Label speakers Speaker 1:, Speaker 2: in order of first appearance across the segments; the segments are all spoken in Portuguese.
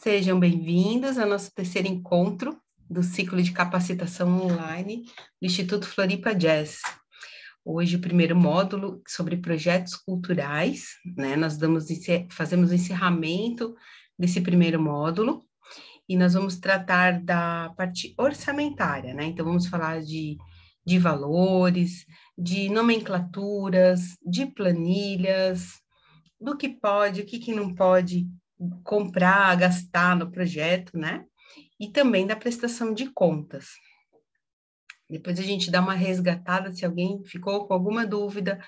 Speaker 1: Sejam bem-vindos ao nosso terceiro encontro do ciclo de capacitação online do Instituto Floripa Jazz. Hoje, o primeiro módulo sobre projetos culturais, né? Nós fazemos o encerramento desse primeiro módulo e nós vamos tratar da parte orçamentária, né? Então, vamos falar de valores, de nomenclaturas, de planilhas, do que pode, o que não pode comprar, gastar no projeto, né? E também da prestação de contas. Depois a gente dá uma resgatada se alguém ficou com alguma dúvida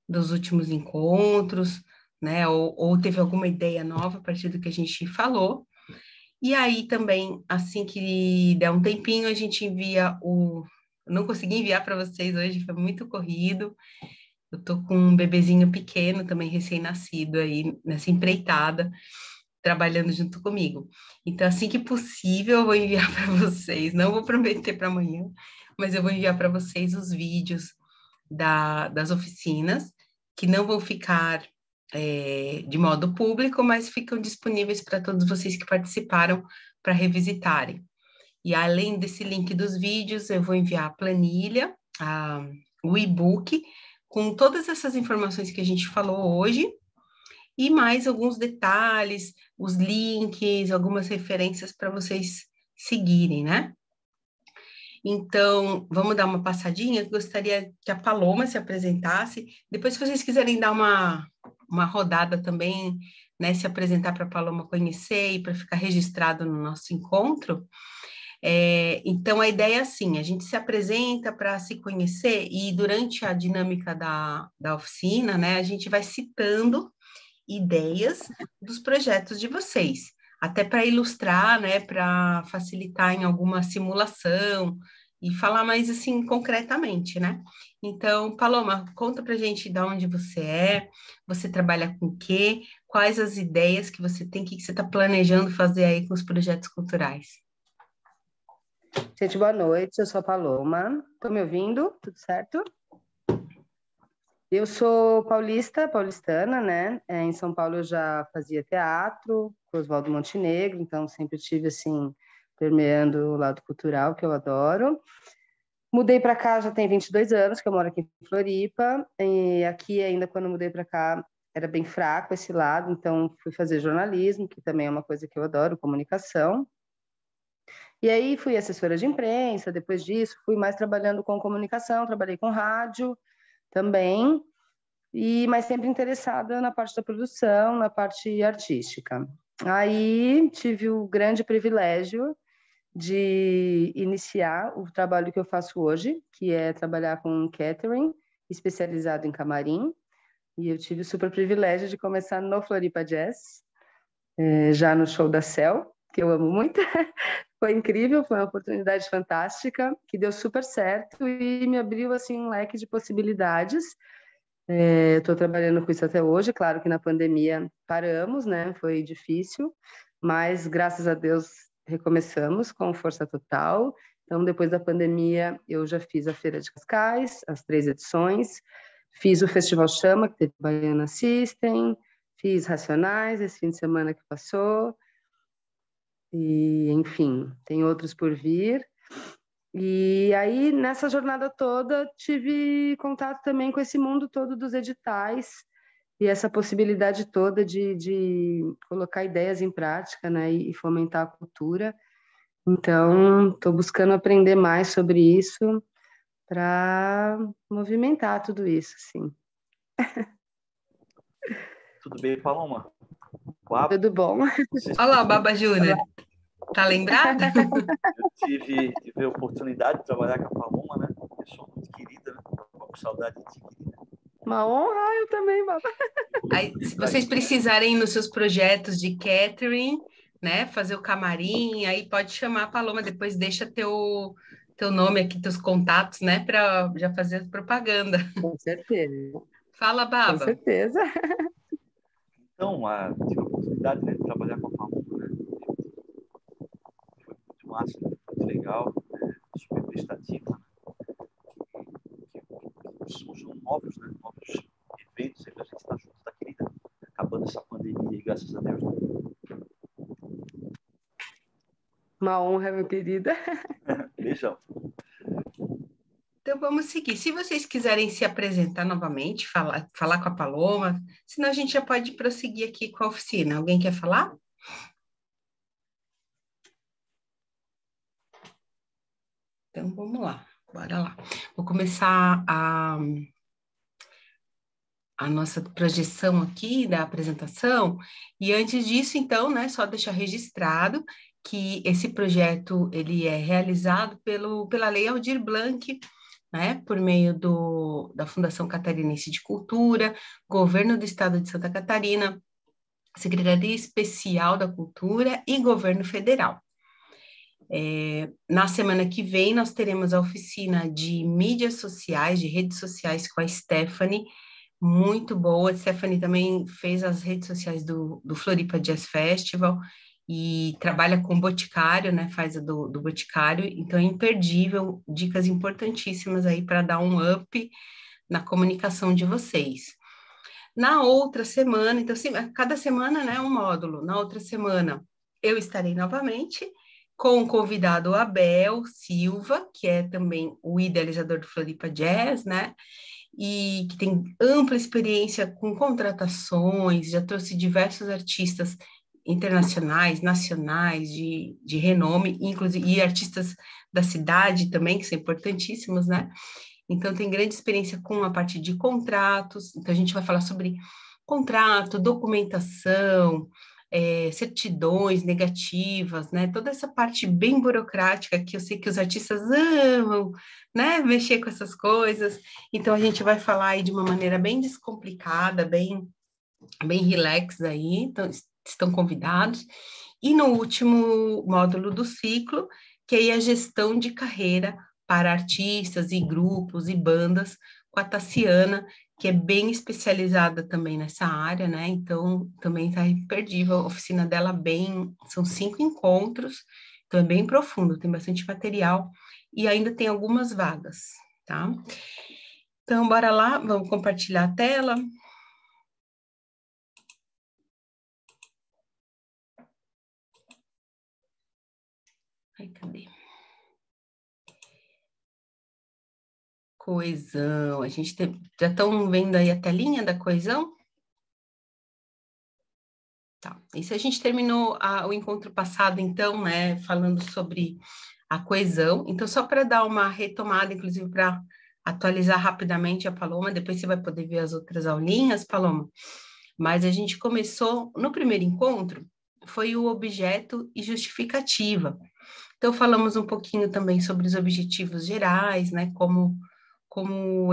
Speaker 1: dos últimos encontros, né? Ou teve alguma ideia nova a partir do que a gente falou. E aí também, assim que der um tempinho, a gente envia o... Eu não consegui enviar para vocês hoje, foi muito corrido. Eu tô com um bebezinho pequeno, também recém-nascido aí, nessa empreitada, trabalhando junto comigo. Então, assim que possível, eu vou enviar para vocês. Não vou prometer para amanhã, mas eu vou enviar para vocês os vídeos das oficinas, que não vão ficar de modo público, mas ficam disponíveis para todos vocês que participaram para revisitarem. E além desse link dos vídeos, eu vou enviar a planilha, o e-book, com todas essas informações que a gente falou hoje, e mais alguns detalhes, os links, algumas referências para vocês seguirem, né? Então, vamos dar uma passadinha. Eu gostaria que a Paloma se apresentasse. Depois, se vocês quiserem dar uma rodada também, né? Se apresentar para a Paloma conhecer e para ficar registrado no nosso encontro. Então, a ideia é assim, a gente se apresenta para se conhecer e durante a dinâmica da oficina, né, a gente vai citando ideias dos projetos de vocês, até para ilustrar, né, para facilitar em alguma simulação e falar mais assim concretamente, né? Então, Paloma, conta pra gente de onde você trabalha com o quê, quais as ideias que você tem, o que você está planejando fazer aí com os projetos culturais.
Speaker 2: Gente, boa noite, eu sou a Paloma. Estão me ouvindo? Tudo certo? Eu sou paulistana, né? Em São Paulo eu já fazia teatro, com Oswaldo Montenegro, então sempre tive, assim, permeando o lado cultural, que eu adoro. Mudei para cá já tem 22 anos, que eu moro aqui em Floripa, e aqui ainda quando mudei para cá era bem fraco esse lado, então fui fazer jornalismo, que também é uma coisa que eu adoro, comunicação. E aí fui assessora de imprensa, depois disso fui mais trabalhando com comunicação, trabalhei com rádio também, mas sempre interessada na parte da produção, na parte artística. Aí tive o grande privilégio de iniciar o trabalho que eu faço hoje, que é trabalhar com catering, especializado em camarim, e eu tive o super privilégio de começar no Floripa Jazz, já no show da Cel, que eu amo muito. Foi incrível, foi uma oportunidade fantástica, que deu super certo e me abriu assim um leque de possibilidades. Estou trabalhando com isso até hoje, claro que na pandemia paramos, né? Foi difícil, mas graças a Deus recomeçamos com força total. Então, depois da pandemia, eu já fiz a Feira de Cascais, as 3 edições, fiz o Festival Chama, que teve Baiana System, fiz Racionais esse fim de semana que passou, e, enfim, tem outros por vir. E aí, nessa jornada toda, tive contato também com esse mundo todo dos editais e essa possibilidade toda de colocar ideias em prática, né, e fomentar a cultura. Então, estou buscando aprender mais sobre isso para movimentar tudo isso, sim.
Speaker 3: Tudo bem, Paloma?
Speaker 2: Tudo bom?
Speaker 1: Olá, Baba Júnior. Tá lembrada?
Speaker 3: Eu tive a oportunidade de trabalhar com a Paloma, né? Pessoa muito querida, né? Com saudade de ti, querida.
Speaker 2: Uma honra, eu também, Baba.
Speaker 1: Aí, se vocês precisarem nos seus projetos de catering, né, fazer o camarim, aí pode chamar a Paloma, depois deixa teu nome aqui, teus contatos, né, para já fazer propaganda.
Speaker 2: Com certeza.
Speaker 1: Fala,
Speaker 2: Com
Speaker 1: Baba.
Speaker 2: certeza.
Speaker 3: Então, tive a oportunidade, né, de trabalhar com a Paloma, né? Foi muito massa, né? Muito legal, né? Super prestativa, né? Que surjam novos, né? Novos eventos, aí a gente está junto, tá, querida? Acabando essa pandemia, graças a Deus. Né?
Speaker 2: Uma honra, meu querido.
Speaker 3: Beijão.
Speaker 1: Então, vamos seguir. Se vocês quiserem se apresentar novamente, falar com a Paloma, senão a gente já pode prosseguir aqui com a oficina. Alguém quer falar? Então, vamos lá. Bora lá. Vou começar a nossa projeção aqui da apresentação. E antes disso, então, né, só deixar registrado que esse projeto, ele é realizado pela Lei Aldir Blanc, né, por meio da Fundação Catarinense de Cultura, Governo do Estado de Santa Catarina, Secretaria Especial da Cultura e Governo Federal. Na semana que vem, nós teremos a oficina de mídias sociais, de redes sociais com a Stephanie, muito boa. A Stephanie também fez as redes sociais do Floripa Jazz Festival e trabalha com Boticário, né? Faz a do Boticário, então é imperdível, dicas importantíssimas aí para dar um up na comunicação de vocês. Na outra semana, então, cada semana, né, um módulo. Na outra semana, eu estarei novamente com o convidado Abel Silva, que é também o idealizador do Floripa Jazz, né? E que tem ampla experiência com contratações, já trouxe diversos artistas internacionais, nacionais, de renome, inclusive, e artistas da cidade também, que são importantíssimos, né? Então, tem grande experiência com a parte de contratos, então a gente vai falar sobre contrato, documentação, certidões negativas, né? Toda essa parte bem burocrática que eu sei que os artistas amam, né? Mexer com essas coisas. Então, a gente vai falar aí de uma maneira bem descomplicada, bem relax aí, então estão convidados. E no último módulo do ciclo, que aí é a gestão de carreira para artistas e grupos e bandas, com a Tassiana, que é bem especializada também nessa área, né? Então, também está imperdível. A oficina dela são 5 encontros, então é bem profundo, tem bastante material e ainda tem algumas vagas, tá? Então, bora lá, vamos compartilhar a tela. Ai, cadê? Coesão, já estão vendo aí a telinha da coesão? Tá, isso a gente terminou o encontro passado, então, né, falando sobre a coesão. Então, só para dar uma retomada, inclusive para atualizar rapidamente a Paloma, depois você vai poder ver as outras aulinhas, Paloma. Mas a gente começou, no primeiro encontro, foi o objeto e justificativa. Então, falamos um pouquinho também sobre os objetivos gerais, né, como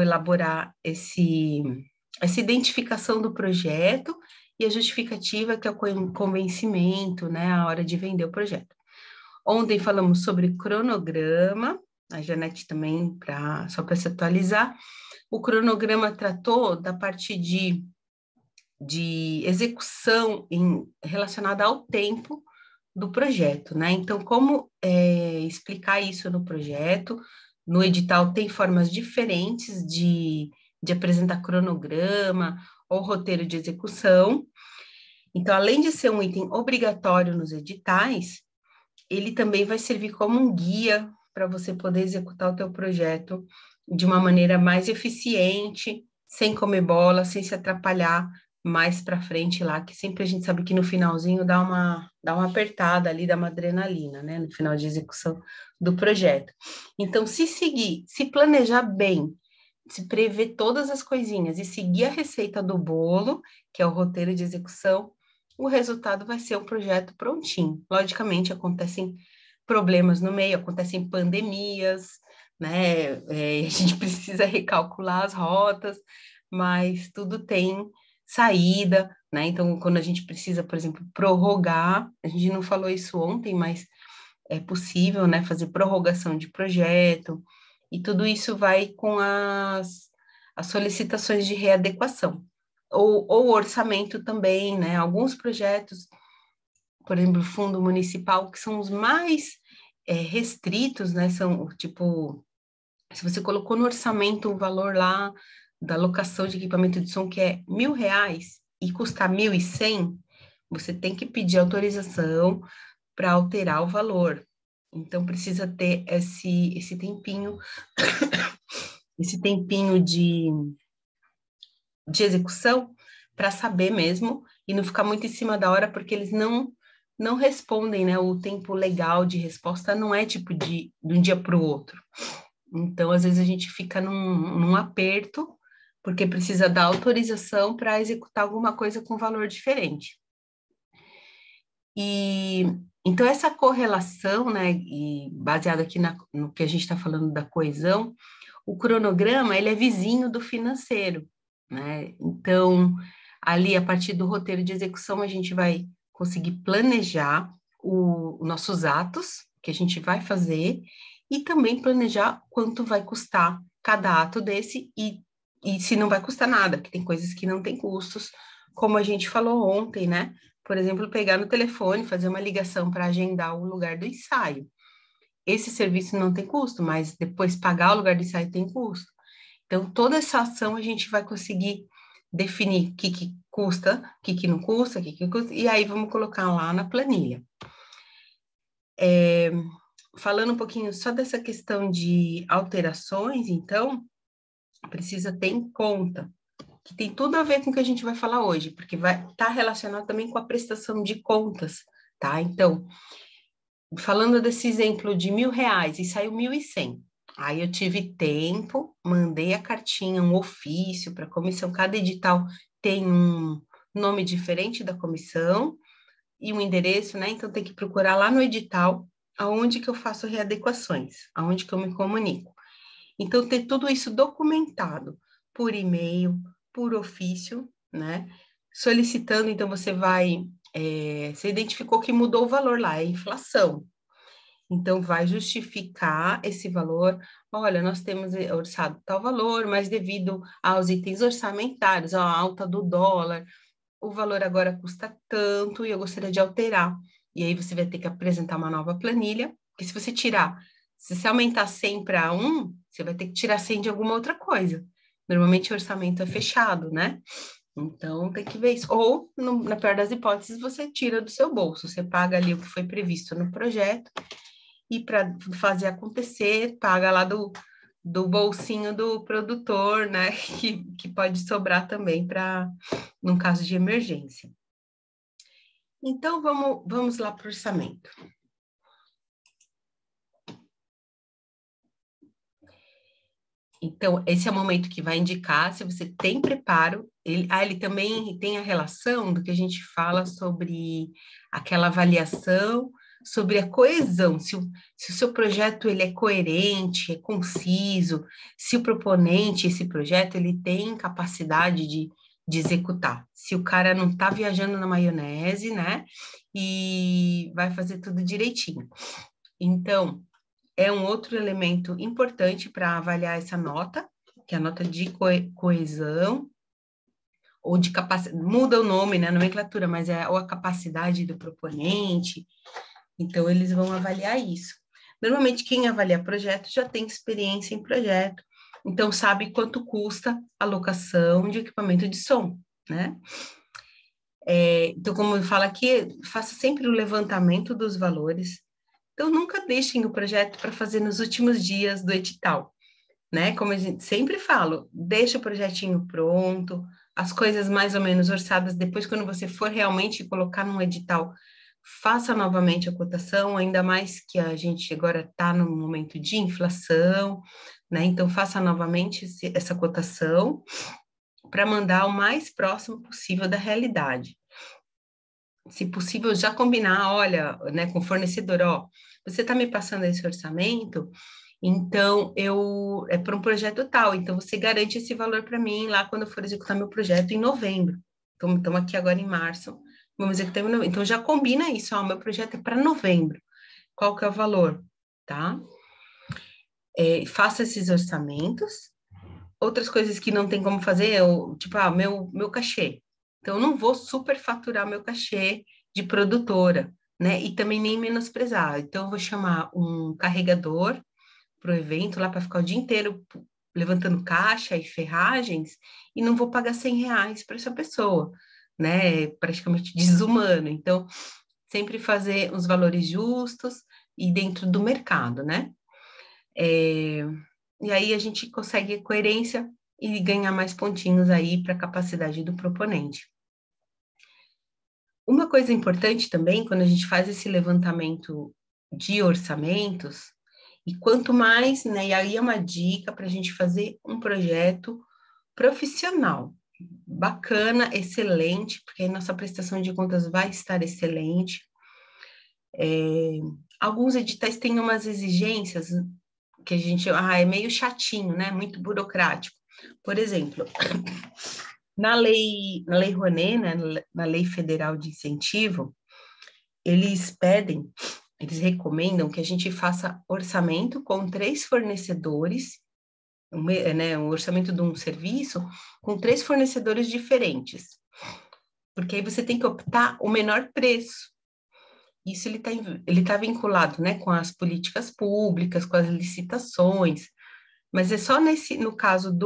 Speaker 1: elaborar essa identificação do projeto e a justificativa, que é o convencimento, né, a hora de vender o projeto. Ontem falamos sobre cronograma, a Janete também, só para se atualizar. O cronograma tratou da parte de execução relacionada ao tempo do projeto, né? Então, como explicar isso no projeto? No edital tem formas diferentes de apresentar cronograma ou roteiro de execução. Então, além de ser um item obrigatório nos editais, ele também vai servir como um guia para você poder executar o teu projeto de uma maneira mais eficiente, sem comer bola, sem se atrapalhar mais para frente lá, que sempre a gente sabe que no finalzinho dá uma apertada ali, dá uma adrenalina, né, no final de execução do projeto. Então, se planejar bem, se prever todas as coisinhas e seguir a receita do bolo, que é o roteiro de execução, o resultado vai ser um projeto prontinho. Logicamente, acontecem problemas no meio, acontecem pandemias, né? A gente precisa recalcular as rotas, mas tudo tem saída, né? Então, quando a gente precisa, por exemplo, prorrogar, a gente não falou isso ontem, mas é possível, né, fazer prorrogação de projeto, e tudo isso vai com as solicitações de readequação. Ou orçamento também, né? Alguns projetos, por exemplo, fundo municipal, que são os mais restritos, né? São, tipo, se você colocou no orçamento o valor lá da locação de equipamento de som, que é R$1.000, e custar 1.100, você tem que pedir autorização para alterar o valor, Então, precisa ter esse tempinho, esse tempinho de execução para saber mesmo e não ficar muito em cima da hora, porque eles não respondem, né? O tempo legal de resposta não é tipo de um dia para o outro. Então, às vezes a gente fica num aperto, porque precisa dar autorização para executar alguma coisa com valor diferente. E então essa correlação, né, e baseado aqui no que a gente está falando da coesão, o cronograma ele é vizinho do financeiro, né? Então ali a partir do roteiro de execução a gente vai conseguir planejar os nossos atos que a gente vai fazer e também planejar quanto vai custar cada ato desse e se não vai custar nada, porque tem coisas que não tem custos, como a gente falou ontem, né? Por exemplo, pegar no telefone, fazer uma ligação para agendar o lugar do ensaio. Esse serviço não tem custo, mas depois pagar o lugar do ensaio tem custo. Então, toda essa ação a gente vai conseguir definir o que custa, o que não custa, o que custa, e aí vamos colocar lá na planilha. Falando um pouquinho só dessa questão de alterações, então, precisa ter em conta que tem tudo a ver com o que a gente vai falar hoje, porque vai estar relacionado também com a prestação de contas, tá? Então, falando desse exemplo de R$1.000 e saiu 1.100, aí eu tive tempo, mandei a cartinha, um ofício para a comissão, cada edital tem um nome diferente da comissão e um endereço, né? Então tem que procurar lá no edital aonde que eu faço readequações, aonde que eu me comunico. Então, ter tudo isso documentado por e-mail, por ofício, né? Solicitando, então, você você identificou que mudou o valor lá, é inflação. Então, vai justificar esse valor. Olha, nós temos orçado tal valor, mas devido aos itens orçamentários, à alta do dólar, o valor agora custa tanto e eu gostaria de alterar. E aí você vai ter que apresentar uma nova planilha, porque se você aumentar 100 para 1, você vai ter que tirar 100 de alguma outra coisa. Normalmente o orçamento é fechado, né? Então tem que ver isso. Ou, na pior das hipóteses, você tira do seu bolso, você paga ali o que foi previsto no projeto e para fazer acontecer, paga lá do bolsinho do produtor, né? Que pode sobrar também num caso de emergência. Então, vamos lá para o orçamento. Então, esse é o momento que vai indicar se você tem preparo. Ele também tem a relação do que a gente fala sobre aquela avaliação, sobre a coesão, se o seu projeto ele é coerente, é conciso, se o proponente, esse projeto, ele tem capacidade de executar. Se o cara não está viajando na maionese, né? E vai fazer tudo direitinho. Então, é um outro elemento importante para avaliar essa nota, que é a nota de coesão, ou de capacidade, muda o nome, né, nomenclatura, mas ou a capacidade do proponente, então eles vão avaliar isso. Normalmente quem avalia projeto já tem experiência em projeto, então sabe quanto custa a locação de equipamento de som, né? Então, como eu falo aqui, faça sempre o levantamento dos valores. Então, nunca deixem o projeto para fazer nos últimos dias do edital, né? Como a gente sempre fala, deixa o projetinho pronto, as coisas mais ou menos orçadas, depois quando você for realmente colocar num edital, faça novamente a cotação, ainda mais que a gente agora está no momento de inflação, né? Então, faça novamente essa cotação para mandar o mais próximo possível da realidade. Se possível, já combinar, olha, né, com o fornecedor, ó, você está me passando esse orçamento, então é para um projeto tal, então você garante esse valor para mim lá quando eu for executar meu projeto em novembro. Então, estamos aqui agora em março, vamos executar em novembro. Então, já combina isso, ó, meu projeto é para novembro. Qual que é o valor, tá? Faça esses orçamentos. Outras coisas que não tem como fazer, tipo, meu cachê. Então, eu não vou superfaturar meu cachê de produtora, né? E também nem menosprezar. Então, eu vou chamar um carregador para o evento lá para ficar o dia inteiro levantando caixa e ferragens e não vou pagar R$100 para essa pessoa, né? É praticamente desumano. Então, sempre fazer os valores justos e dentro do mercado, né? E aí a gente consegue coerência e ganhar mais pontinhos aí para a capacidade do proponente. Uma coisa importante também, quando a gente faz esse levantamento de orçamentos, e quanto mais, né, e aí é uma dica para a gente fazer um projeto profissional, bacana, excelente, porque aí nossa prestação de contas vai estar excelente. Alguns editais têm umas exigências que a gente, é meio chatinho, né, muito burocrático. Por exemplo, na lei Rouanet, né, na Lei Federal de Incentivo, eles recomendam que a gente faça orçamento com 3 fornecedores, um orçamento de um serviço com 3 fornecedores diferentes, porque aí você tem que optar o menor preço. Isso ele tá vinculado, né, com as políticas públicas, com as licitações, mas é só no caso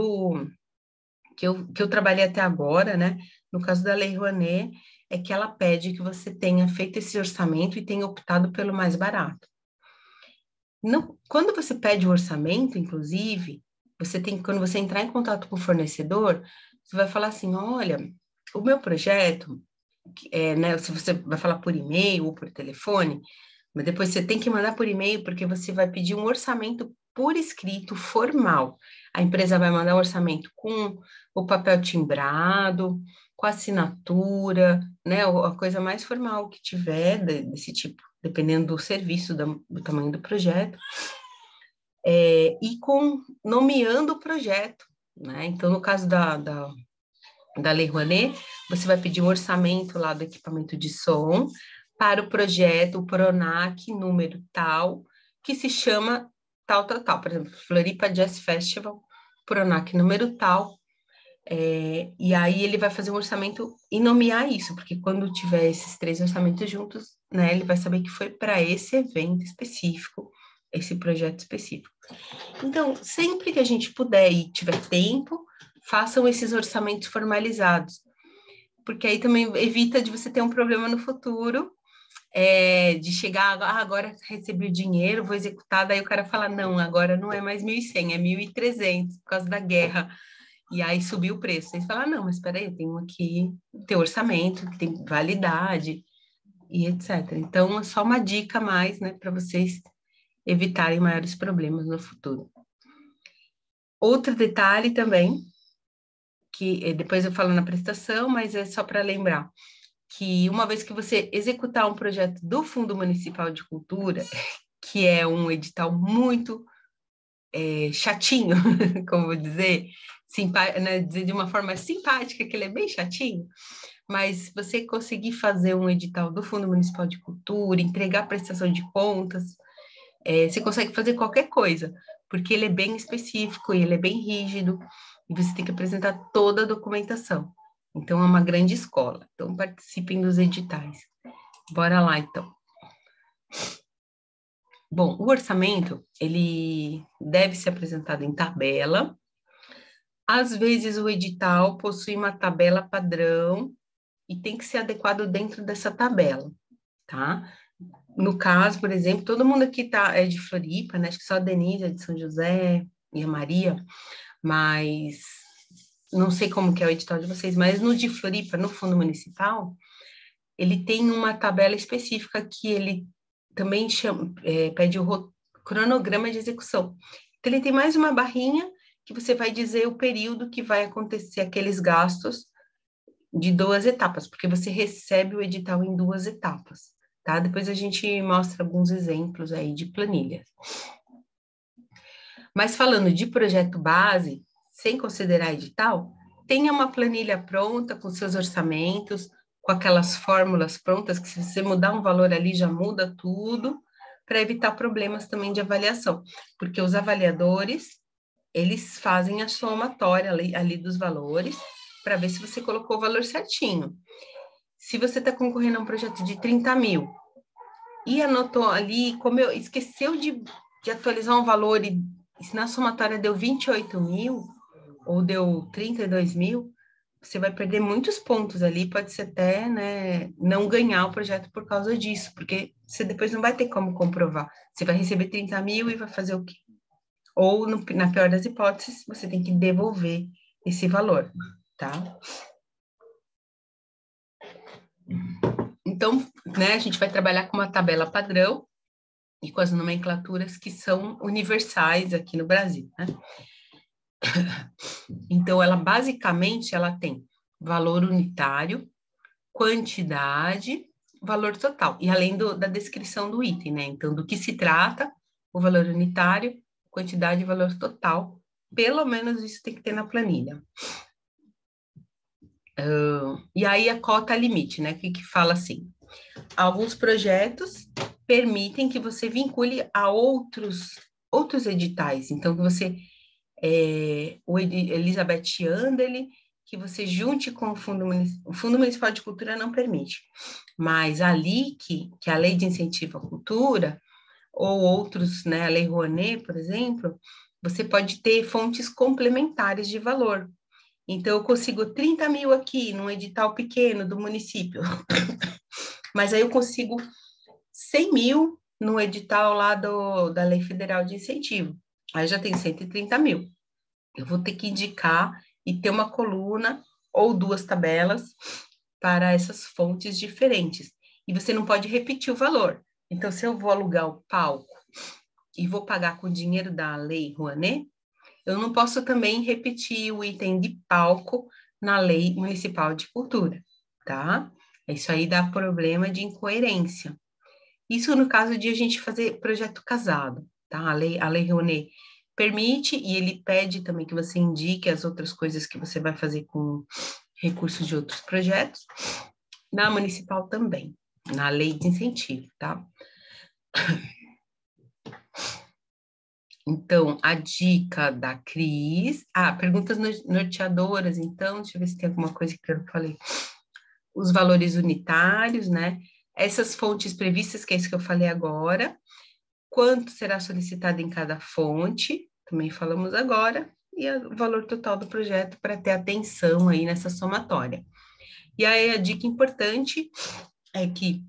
Speaker 1: que eu trabalhei até agora, né, no caso da Lei Rouanet, é que ela pede que você tenha feito esse orçamento e tenha optado pelo mais barato. Quando você pede o orçamento, inclusive, quando você entrar em contato com o fornecedor, você vai falar assim, olha, o meu projeto, né, se você vai falar por e-mail ou por telefone, mas depois você tem que mandar por e-mail, porque você vai pedir um orçamento por escrito, formal. A empresa vai mandar o orçamento com o papel timbrado, com a assinatura, né, a coisa mais formal que tiver desse tipo, dependendo do serviço, do tamanho do projeto, e nomeando o projeto, né? Então, no caso da Lei Rouanet, você vai pedir o orçamento lá do equipamento de som para o projeto, o PRONAC número tal, que se chama tal. Por exemplo, Floripa Jazz Festival, PRONAC número tal. E aí ele vai fazer um orçamento e nomear isso, porque quando tiver esses 3 orçamentos juntos, né, ele vai saber que foi para esse evento específico, esse projeto específico. Então, sempre que a gente puder e tiver tempo, façam esses orçamentos formalizados, porque aí também evita de você ter um problema no futuro, de chegar, agora recebi o dinheiro, vou executar, daí o cara fala, não, agora não é mais 1.100, é 1.300, por causa da guerra, e aí subiu o preço. Aí você fala, não, mas espera aí, eu tenho aqui teu orçamento, que tem validade, e etc. Então, é só uma dica a mais, né, para vocês evitarem maiores problemas no futuro. Outro detalhe também, que depois eu falo na prestação, mas é só para lembrar, que uma vez que você executar um projeto do Fundo Municipal de Cultura, que é um edital muito chatinho, como vou dizer, né, dizer de uma forma simpática, que ele é bem chatinho, mas você conseguir fazer um edital do Fundo Municipal de Cultura, entregar prestação de contas, você consegue fazer qualquer coisa, porque ele é bem específico e ele é bem rígido, e você tem que apresentar toda a documentação. Então, é uma grande escola. Então, participem dos editais. Bora lá, então. Bom, o orçamento, ele deve ser apresentado em tabela. Às vezes, o edital possui uma tabela padrão e tem que ser adequado dentro dessa tabela, tá? No caso, por exemplo, todo mundo aqui é de Floripa, né? Acho que só a Denise é de São José e a Maria, mas não sei como que é o edital de vocês, mas no de Floripa, no Fundo Municipal, ele tem uma tabela específica que ele também pede o cronograma de execução. Então, ele tem mais uma barrinha que você vai dizer o período que vai acontecer aqueles gastos de 2 etapas, porque você recebe o edital em 2 etapas, tá? Depois a gente mostra alguns exemplos aí de planilhas. Mas falando de projeto base, sem considerar edital, tenha uma planilha pronta com seus orçamentos, com aquelas fórmulas prontas, que se você mudar um valor ali, já muda tudo, para evitar problemas também de avaliação, porque os avaliadores, eles fazem a somatória ali dos valores, para ver se você colocou o valor certinho. Se você está concorrendo a um projeto de 30 mil, e anotou ali, esqueceu de atualizar um valor, e se na somatória deu 28 mil, ou deu 32 mil, você vai perder muitos pontos ali, pode ser até, né, não ganhar o projeto por causa disso, porque você depois não vai ter como comprovar. Você vai receber 30 mil e vai fazer o quê? Ou, na pior das hipóteses, você tem que devolver esse valor, tá? Então, né, a gente vai trabalhar com uma tabela padrão e com as nomenclaturas que são universais aqui no Brasil, né? Então, ela basicamente, ela tem valor unitário, quantidade, valor total, e além da descrição do item, né? Então, do que se trata, o valor unitário, quantidade e valor total, pelo menos isso tem que ter na planilha. E aí a cota limite, né? Que fala assim, alguns projetos permitem que você vincule a outros editais, então que você, o Elizabeth Anderle, que você junte com o Fundo Municipal de Cultura não permite, mas a LIC, que é a Lei de Incentivo à Cultura, ou outros, né, a Lei Rouanet, por exemplo, você pode ter fontes complementares de valor. Então, eu consigo 30 mil aqui, num edital pequeno do município, mas aí eu consigo 100 mil no edital lá da Lei Federal de Incentivo. Aí já tem 130 mil. Eu vou ter que indicar e ter uma coluna ou duas tabelas para essas fontes diferentes. E você não pode repetir o valor. Então, se eu vou alugar o palco e vou pagar com o dinheiro da Lei Rouanet, eu não posso também repetir o item de palco na Lei Municipal de Cultura, tá? Isso aí dá problema de incoerência. Isso no caso de a gente fazer projeto casado, tá? A Lei Rouanet permite e ele pede também que você indique as outras coisas que você vai fazer com recursos de outros projetos. Na municipal também, na lei de incentivo, tá? Então, a dica da Cris... perguntas norteadoras, então, deixa eu ver se tem alguma coisa que eu falei. Os valores unitários, né? Essas fontes previstas, que é isso que eu falei agora. Quanto será solicitado em cada fonte, também falamos agora. E o valor total do projeto para ter atenção aí nessa somatória. E aí, a dica importante é que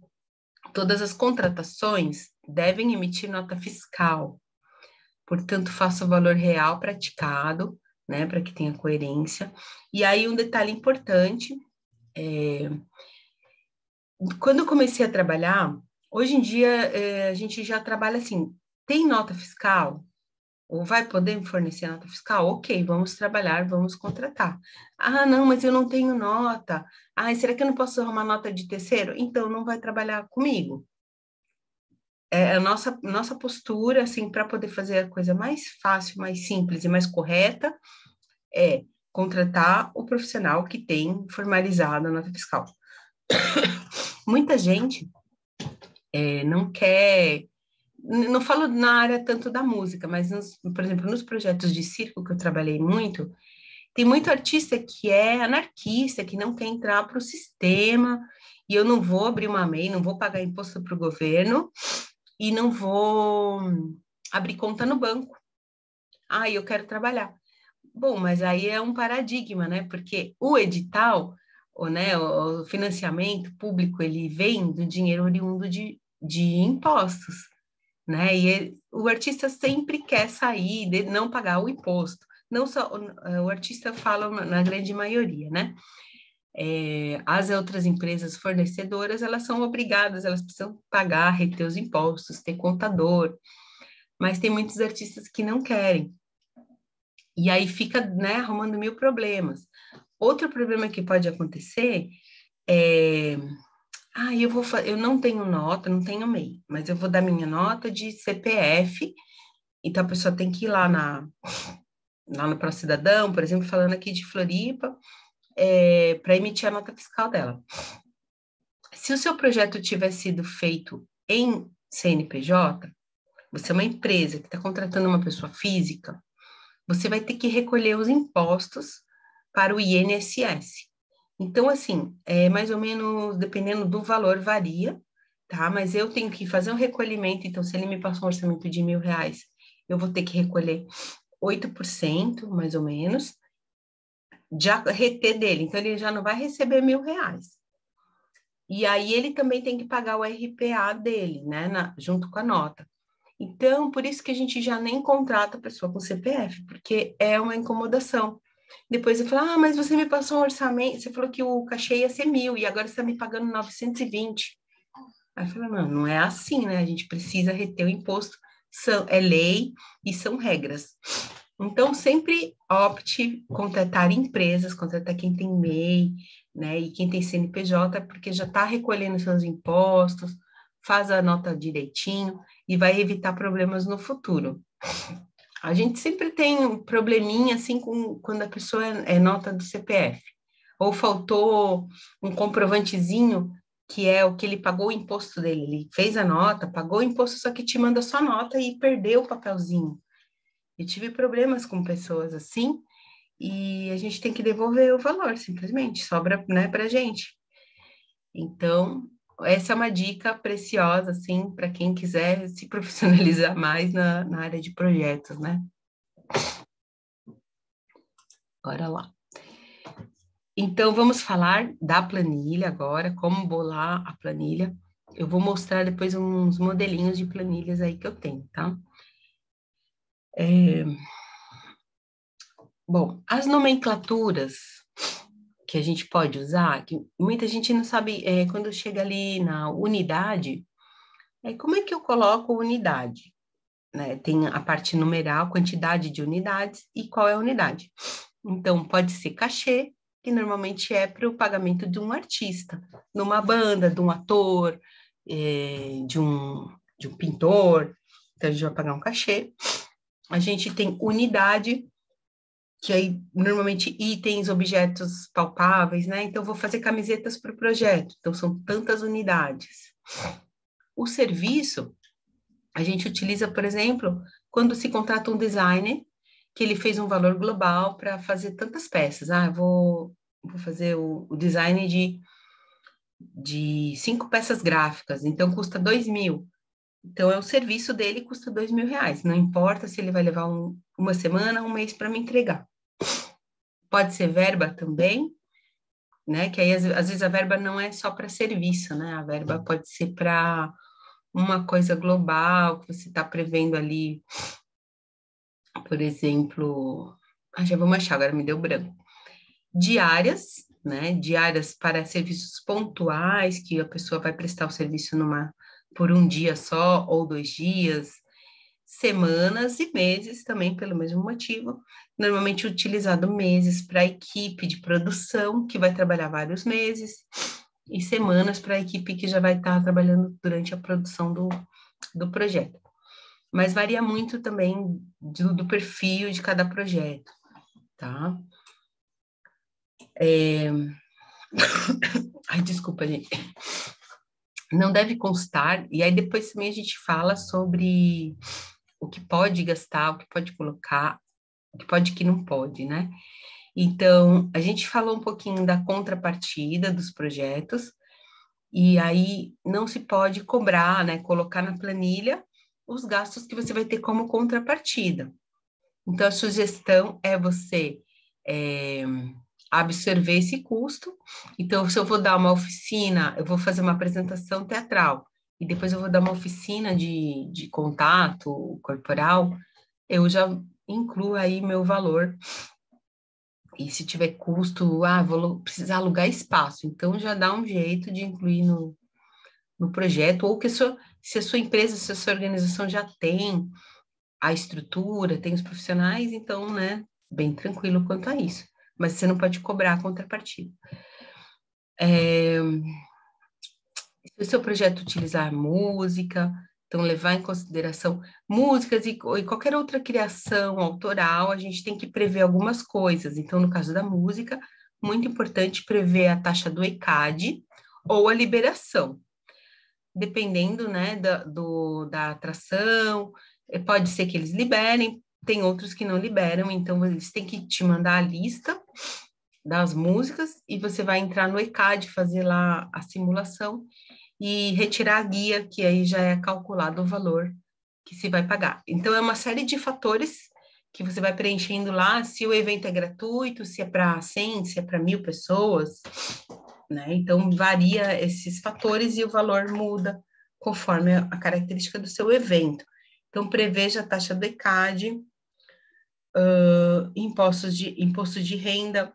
Speaker 1: todas as contratações devem emitir nota fiscal. Portanto, faça o valor real praticado, né, para que tenha coerência. E aí, um detalhe importante, quando eu comecei a trabalhar, hoje em dia, a gente já trabalha assim, tem nota fiscal? Ou vai poder me fornecer nota fiscal? Ok, vamos trabalhar, vamos contratar. Ah, não, mas eu não tenho nota. Ah, será que eu não posso arrumar nota de terceiro? Então, não vai trabalhar comigo. A nossa postura, assim, para poder fazer a coisa mais fácil, mais simples e mais correta, é contratar o profissional que tem formalizado a nota fiscal. Muita gente não quer, não falo na área tanto da música, mas, por exemplo, nos projetos de circo que eu trabalhei muito, tem muito artista que é anarquista, que não quer entrar para o sistema, e eu não vou abrir uma MEI, não vou pagar imposto para o governo, e não vou abrir conta no banco. Ah, eu quero trabalhar. Bom, mas aí é um paradigma, né? Porque o edital, né, o financiamento público, ele vem do dinheiro oriundo de impostos, né? E o artista sempre quer sair, de não pagar o imposto. Não só o artista fala na grande maioria, né? As outras empresas fornecedoras, elas são obrigadas, elas precisam pagar, reter os impostos, ter contador, mas tem muitos artistas que não querem. E aí fica, né, arrumando mil problemas. Outro problema que pode acontecer é... eu não tenho nota, não tenho MEI, mas eu vou dar minha nota de CPF, então a pessoa tem que ir lá no Procidadão, por exemplo, falando aqui de Floripa, para emitir a nota fiscal dela. Se o seu projeto tiver sido feito em CNPJ, você é uma empresa que está contratando uma pessoa física, você vai ter que recolher os impostos para o INSS. Então, assim, mais ou menos, dependendo do valor, varia, tá? Mas eu tenho que fazer um recolhimento, então, se ele me passou um orçamento de R$1.000, eu vou ter que recolher 8%, mais ou menos. já reter dele, então ele já não vai receber R$1.000. E aí ele também tem que pagar o RPA dele, né, junto com a nota. Então, por isso que a gente já nem contrata a pessoa com CPF, porque é uma incomodação. Depois eu falo, mas você me passou um orçamento, você falou que o cachê ia ser 1.000 e agora você está me pagando 920. Aí eu falo, não é assim, né? A gente precisa reter o imposto, é lei e são regras. Então, sempre opte contratar empresas, contratar quem tem MEI, né? E quem tem CNPJ, porque já está recolhendo seus impostos, faz a nota direitinho e vai evitar problemas no futuro. A gente sempre tem um probleminha, assim, quando a pessoa é nota do CPF. Ou faltou um comprovantezinho, que é o que ele pagou o imposto dele. Ele fez a nota, pagou o imposto, só que te manda só nota e perdeu o papelzinho. Eu tive problemas com pessoas assim, e a gente tem que devolver o valor, simplesmente, sobra, né, pra gente. Então, essa é uma dica preciosa, assim, para quem quiser se profissionalizar mais na área de projetos, né? Bora lá. Então, vamos falar da planilha agora, como bolar a planilha. Eu vou mostrar depois uns modelinhos de planilhas aí que eu tenho, tá? Bom, as nomenclaturas que a gente pode usar, que muita gente não sabe, quando chega ali na unidade, como é que eu coloco unidade? Né? Tem a parte numeral, quantidade de unidades e qual é a unidade. Então, pode ser cachê, que normalmente é para o pagamento de um artista, numa banda, de um ator, de um pintor, então a gente vai pagar um cachê. A gente tem unidade, que aí normalmente itens, objetos palpáveis, né? Então, vou fazer camisetas para o projeto, então são tantas unidades. O serviço, a gente utiliza, por exemplo, quando se contrata um designer, que ele fez um valor global para fazer tantas peças. Eu vou fazer o design de 5 peças gráficas, então custa 2.000. Então, é o serviço dele, custa R$2.000. Não importa se ele vai levar uma semana, um mês para me entregar. Pode ser verba também, né? Que aí, às vezes, a verba não é só para serviço, né? A verba pode ser para uma coisa global, que você está prevendo ali, por exemplo... já vamos achar, agora me deu branco. Diárias, né? Diárias para serviços pontuais, que a pessoa vai prestar o serviço por um dia só ou 2 dias, semanas e meses também pelo mesmo motivo. Normalmente utilizado meses para a equipe de produção, que vai trabalhar vários meses, e semanas para a equipe que já vai estar trabalhando durante a produção do projeto. Mas varia muito também do perfil de cada projeto, tá? Ai, desculpa, gente. Não deve constar, e aí depois também a gente fala sobre o que pode gastar, o que pode colocar, o que pode e o que não pode, né? Então, a gente falou um pouquinho da contrapartida dos projetos, e aí não se pode cobrar, né? Colocar na planilha os gastos que você vai ter como contrapartida. Então, a sugestão é você absorver esse custo. Então, se eu vou dar uma oficina, eu vou fazer uma apresentação teatral, e depois eu vou dar uma oficina de contato corporal, eu já incluo aí meu valor. E se tiver custo, vou precisar alugar espaço, então já dá um jeito de incluir no projeto, ou que se a sua empresa, se a sua organização já tem a estrutura, tem os profissionais, então, né, bem tranquilo quanto a isso. Mas você não pode cobrar a contrapartida. Se o seu projeto utilizar música, então levar em consideração músicas e qualquer outra criação autoral, a gente tem que prever algumas coisas. Então, no caso da música, muito importante prever a taxa do ECAD ou a liberação. Dependendo, né, da atração, pode ser que eles liberem, tem outros que não liberam, então eles têm que te mandar a lista das músicas e você vai entrar no ECAD, fazer lá a simulação e retirar a guia, que aí já é calculado o valor que se vai pagar. Então, é uma série de fatores que você vai preenchendo lá se o evento é gratuito, se é para 100, se é para 1.000 pessoas, né? Então, varia esses fatores e o valor muda conforme a característica do seu evento. Então, preveja a taxa do ECAD, imposto de renda,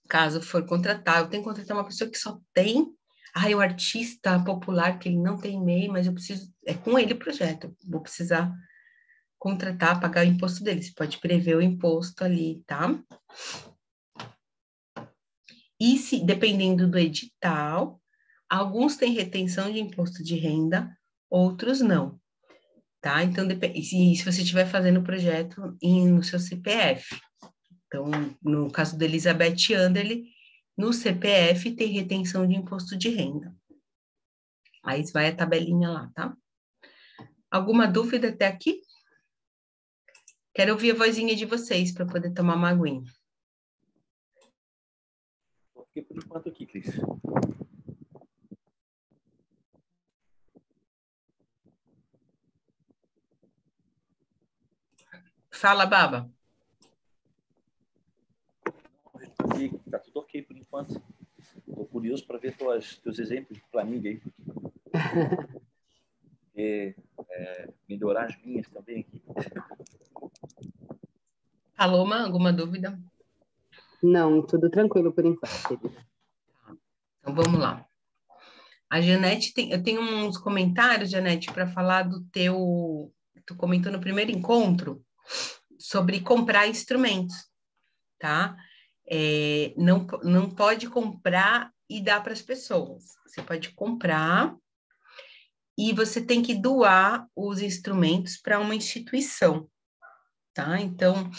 Speaker 1: caso for contratar. Eu tenho que contratar uma pessoa que só tem, o artista popular, que ele não tem MEI, mas eu preciso, é com ele o projeto, vou precisar contratar, pagar o imposto dele. Você pode prever o imposto ali, tá? E se, dependendo do edital, alguns têm retenção de imposto de renda, outros não, tá? Então, se você estiver fazendo o projeto no seu CPF. Então, no caso da Elizabeth Anderle, no CPF tem retenção de imposto de renda. Aí vai a tabelinha lá, tá? Alguma dúvida até aqui? Quero ouvir a vozinha de vocês para poder tomar uma aguinha.
Speaker 3: Fiquei por enquanto aqui, Cris.
Speaker 1: Fala, Baba.
Speaker 3: Está tudo ok por enquanto. Estou curioso para ver teus exemplos de planilha aí. E, melhorar as minhas também aqui.
Speaker 1: Paloma, alguma dúvida?
Speaker 2: Não, tudo tranquilo por enquanto.
Speaker 1: Então, vamos lá. A Janete eu tenho uns comentários, Janete, para falar do teu... Tu comentou no primeiro encontro sobre comprar instrumentos, tá? Não pode comprar e dar para as pessoas. Você pode comprar e você tem que doar os instrumentos para uma instituição, tá? Então,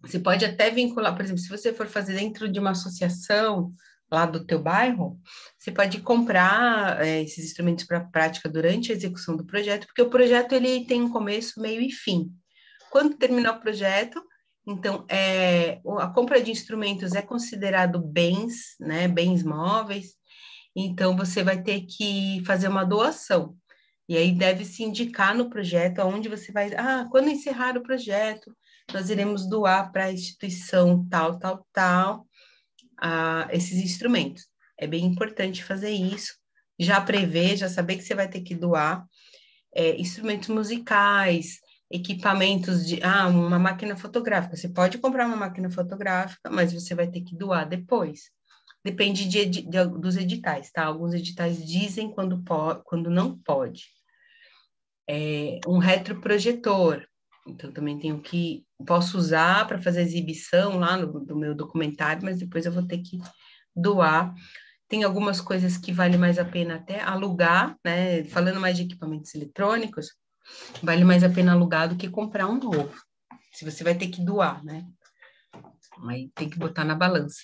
Speaker 1: você pode até vincular, por exemplo, se você for fazer dentro de uma associação lá do teu bairro, você pode comprar esses instrumentos para prática durante a execução do projeto, porque o projeto ele tem um começo, meio e fim. Quando terminar o projeto, então, a compra de instrumentos é considerado bens, né, bens móveis, então você vai ter que fazer uma doação. E aí deve se indicar no projeto aonde você vai, quando encerrar o projeto, nós iremos doar para a instituição tal, tal, tal, esses instrumentos. É bem importante fazer isso, já prever, já saber que você vai ter que doar instrumentos musicais, equipamentos de, uma máquina fotográfica. Você pode comprar uma máquina fotográfica, mas você vai ter que doar depois. Depende dos editais, tá? Alguns editais dizem quando não pode. Um retroprojetor. Então, também posso usar para fazer exibição lá do meu documentário, mas depois eu vou ter que doar. Tem algumas coisas que vale mais a pena até alugar, né? Falando mais de equipamentos eletrônicos, vale mais a pena alugar do que comprar um novo. Se você vai ter que doar, né? Aí tem que botar na balança,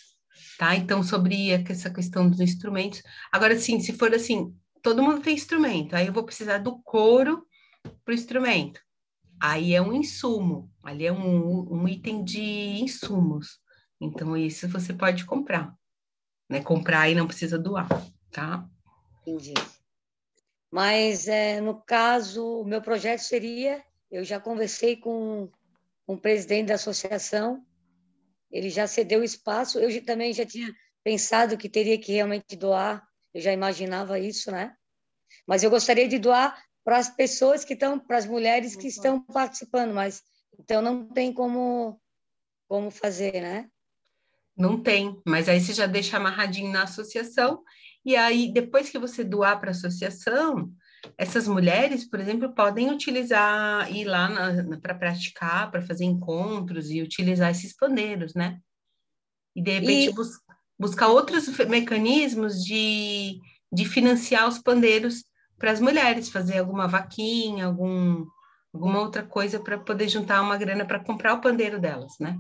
Speaker 1: tá? Então, sobre essa questão dos instrumentos. Agora, sim, se for assim, todo mundo tem instrumento, aí eu vou precisar do couro para o instrumento. Aí é um insumo, ali é um item de insumos. Então, isso você pode comprar, né? Comprar e não precisa doar, tá?
Speaker 4: Entendi. Mas, no caso, o meu projeto seria, eu já conversei com o presidente da associação, ele já cedeu o espaço, eu também já tinha pensado que teria que realmente doar, eu já imaginava isso, né? Mas eu gostaria de doar para as pessoas que estão, para as mulheres que estão participando, mas então não tem como fazer, né?
Speaker 1: Não tem, mas aí você já deixa amarradinho na associação, e aí depois que você doar para a associação, essas mulheres, por exemplo, podem utilizar, ir lá para praticar, para fazer encontros e utilizar esses pandeiros, né? E de repente buscar outros mecanismos de financiar os pandeiros para as mulheres, fazer alguma vaquinha, alguma outra coisa para poder juntar uma grana para comprar o pandeiro delas, né?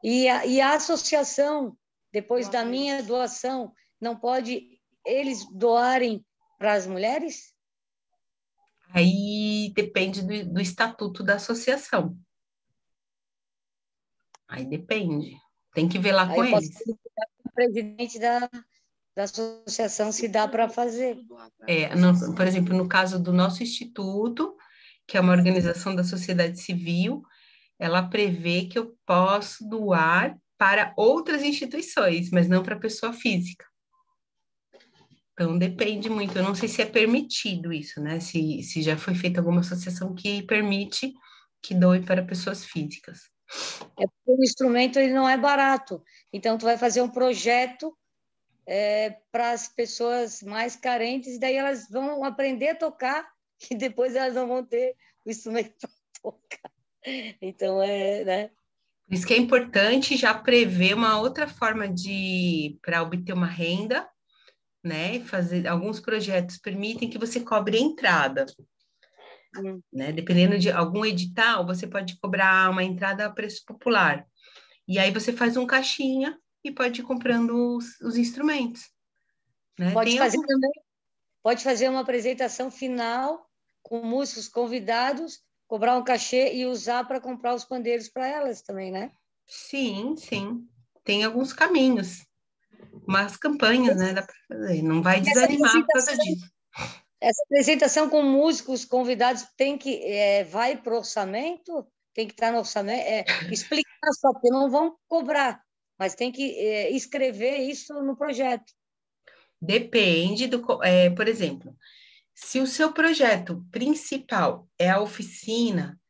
Speaker 4: E a associação, depois da minha doação, não pode eles doarem para as mulheres?
Speaker 1: Aí depende do estatuto da associação. Aí depende. Tem que ver lá com eles.
Speaker 4: O presidente da associação se dá para fazer.
Speaker 1: Por exemplo, no caso do nosso instituto, que é uma organização da sociedade civil, ela prevê que eu posso doar para outras instituições, mas não para pessoa física. Então, depende muito. Eu não sei se é permitido isso, né? Se já foi feita alguma associação que permite que doe para pessoas físicas.
Speaker 4: É porque o instrumento ele não é barato. Então, tu vai fazer um projeto para as pessoas mais carentes, e daí elas vão aprender a tocar e depois elas não vão ter o instrumento para tocar. Então, né?
Speaker 1: Por isso que é importante já prever uma outra forma para obter uma renda, né? Fazer alguns projetos permitem que você cobre a entrada. Né? Dependendo de algum edital, você pode cobrar uma entrada a preço popular. E aí você faz um caixinha e pode ir comprando os instrumentos. Né?
Speaker 4: Pode fazer uma apresentação final com músicos convidados, cobrar um cachê e usar para comprar os pandeiros para elas também, né?
Speaker 1: Sim, sim. Tem alguns caminhos. Umas campanhas, né? Dá para fazer. Não vai desanimar por causa disso.
Speaker 4: Essa apresentação com músicos convidados vai para o orçamento? Tem que estar no orçamento? Explicar só, porque não vão cobrar, mas tem que escrever isso no projeto.
Speaker 1: Depende por exemplo, se o seu projeto principal é a oficina